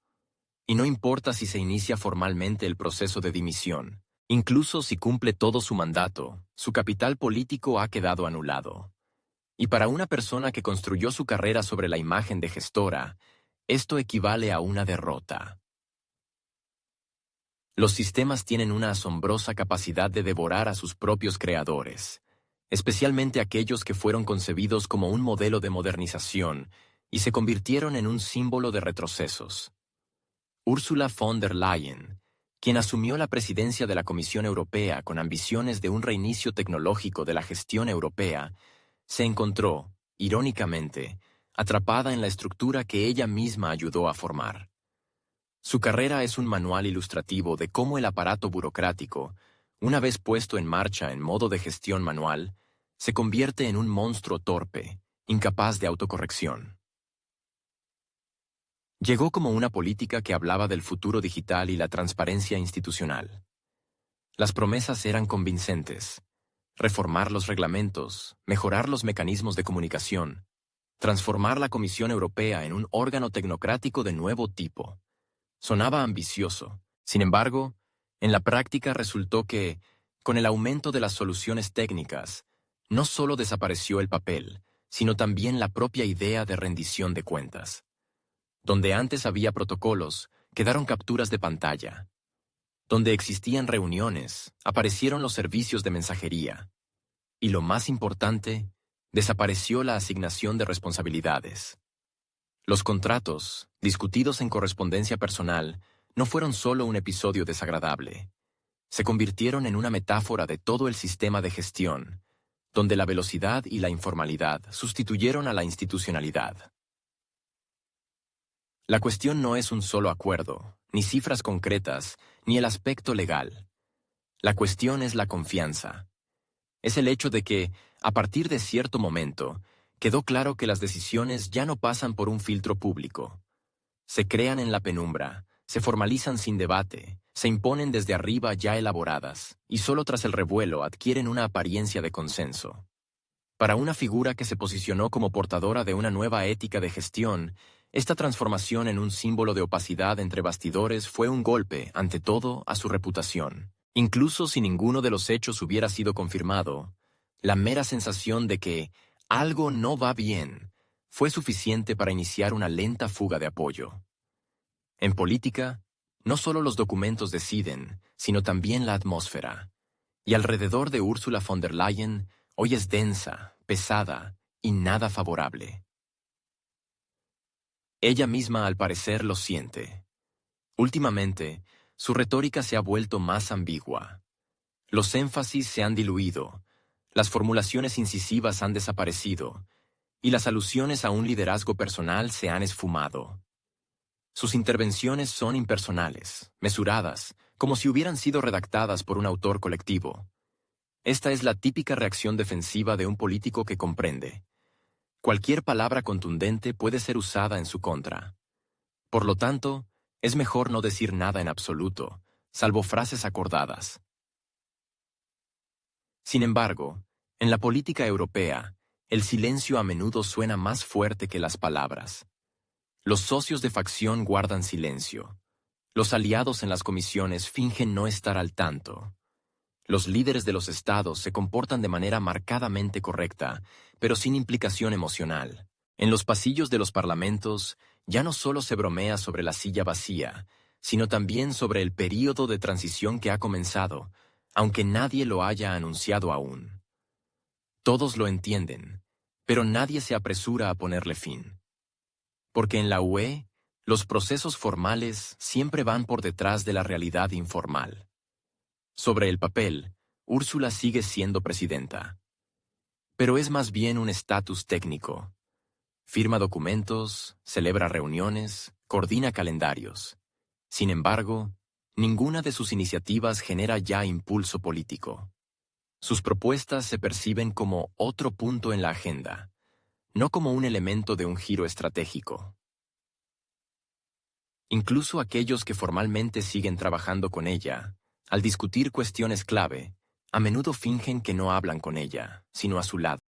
Y no importa si se inicia formalmente el proceso de dimisión. Incluso si cumple todo su mandato, su capital político ha quedado anulado. Y para una persona que construyó su carrera sobre la imagen de gestora, esto equivale a una derrota. Los sistemas tienen una asombrosa capacidad de devorar a sus propios creadores, especialmente aquellos que fueron concebidos como un modelo de modernización y se convirtieron en un símbolo de retrocesos. Ursula von der Leyen, quien asumió la presidencia de la Comisión Europea con ambiciones de un reinicio tecnológico de la gestión europea, se encontró, irónicamente, atrapada en la estructura que ella misma ayudó a formar. Su carrera es un manual ilustrativo de cómo el aparato burocrático, una vez puesto en marcha en modo de gestión manual, se convierte en un monstruo torpe, incapaz de autocorrección. Llegó como una política que hablaba del futuro digital y la transparencia institucional. Las promesas eran convincentes: reformar los reglamentos, mejorar los mecanismos de comunicación, transformar la Comisión Europea en un órgano tecnocrático de nuevo tipo. Sonaba ambicioso. Sin embargo, en la práctica resultó que, con el aumento de las soluciones técnicas, no solo desapareció el papel, sino también la propia idea de rendición de cuentas. Donde antes había protocolos, quedaron capturas de pantalla. Donde existían reuniones, aparecieron los servicios de mensajería. Y lo más importante, desapareció la asignación de responsabilidades. Los contratos, discutidos en correspondencia personal, no fueron solo un episodio desagradable. Se convirtieron en una metáfora de todo el sistema de gestión, donde la velocidad y la informalidad sustituyeron a la institucionalidad. La cuestión no es un solo acuerdo, ni cifras concretas, ni el aspecto legal. La cuestión es la confianza. Es el hecho de que, a partir de cierto momento, quedó claro que las decisiones ya no pasan por un filtro público. Se crean en la penumbra, se formalizan sin debate, se imponen desde arriba ya elaboradas, y solo tras el revuelo adquieren una apariencia de consenso. Para una figura que se posicionó como portadora de una nueva ética de gestión, esta transformación en un símbolo de opacidad entre bastidores fue un golpe, ante todo, a su reputación. Incluso si ninguno de los hechos hubiera sido confirmado, la mera sensación de que algo no va bien fue suficiente para iniciar una lenta fuga de apoyo. En política, no solo los documentos deciden, sino también la atmósfera. Y alrededor de Ursula von der Leyen, hoy es densa, pesada y nada favorable. Ella misma al parecer lo siente. Últimamente, su retórica se ha vuelto más ambigua. Los énfasis se han diluido, las formulaciones incisivas han desaparecido, y las alusiones a un liderazgo personal se han esfumado. Sus intervenciones son impersonales, mesuradas, como si hubieran sido redactadas por un autor colectivo. Esta es la típica reacción defensiva de un político que comprende: cualquier palabra contundente puede ser usada en su contra. Por lo tanto, es mejor no decir nada en absoluto, salvo frases acordadas. Sin embargo, en la política europea, el silencio a menudo suena más fuerte que las palabras. Los socios de facción guardan silencio. Los aliados en las comisiones fingen no estar al tanto. Los líderes de los estados se comportan de manera marcadamente correcta, pero sin implicación emocional. En los pasillos de los parlamentos, ya no solo se bromea sobre la silla vacía, sino también sobre el período de transición que ha comenzado, aunque nadie lo haya anunciado aún. Todos lo entienden, pero nadie se apresura a ponerle fin. Porque en la UE, los procesos formales siempre van por detrás de la realidad informal. Sobre el papel, Úrsula sigue siendo presidenta. Pero es más bien un estatus técnico. Firma documentos, celebra reuniones, coordina calendarios. Sin embargo, ninguna de sus iniciativas genera ya impulso político. Sus propuestas se perciben como otro punto en la agenda, no como un elemento de un giro estratégico. Incluso aquellos que formalmente siguen trabajando con ella, al discutir cuestiones clave, a menudo fingen que no hablan con ella, sino a su lado.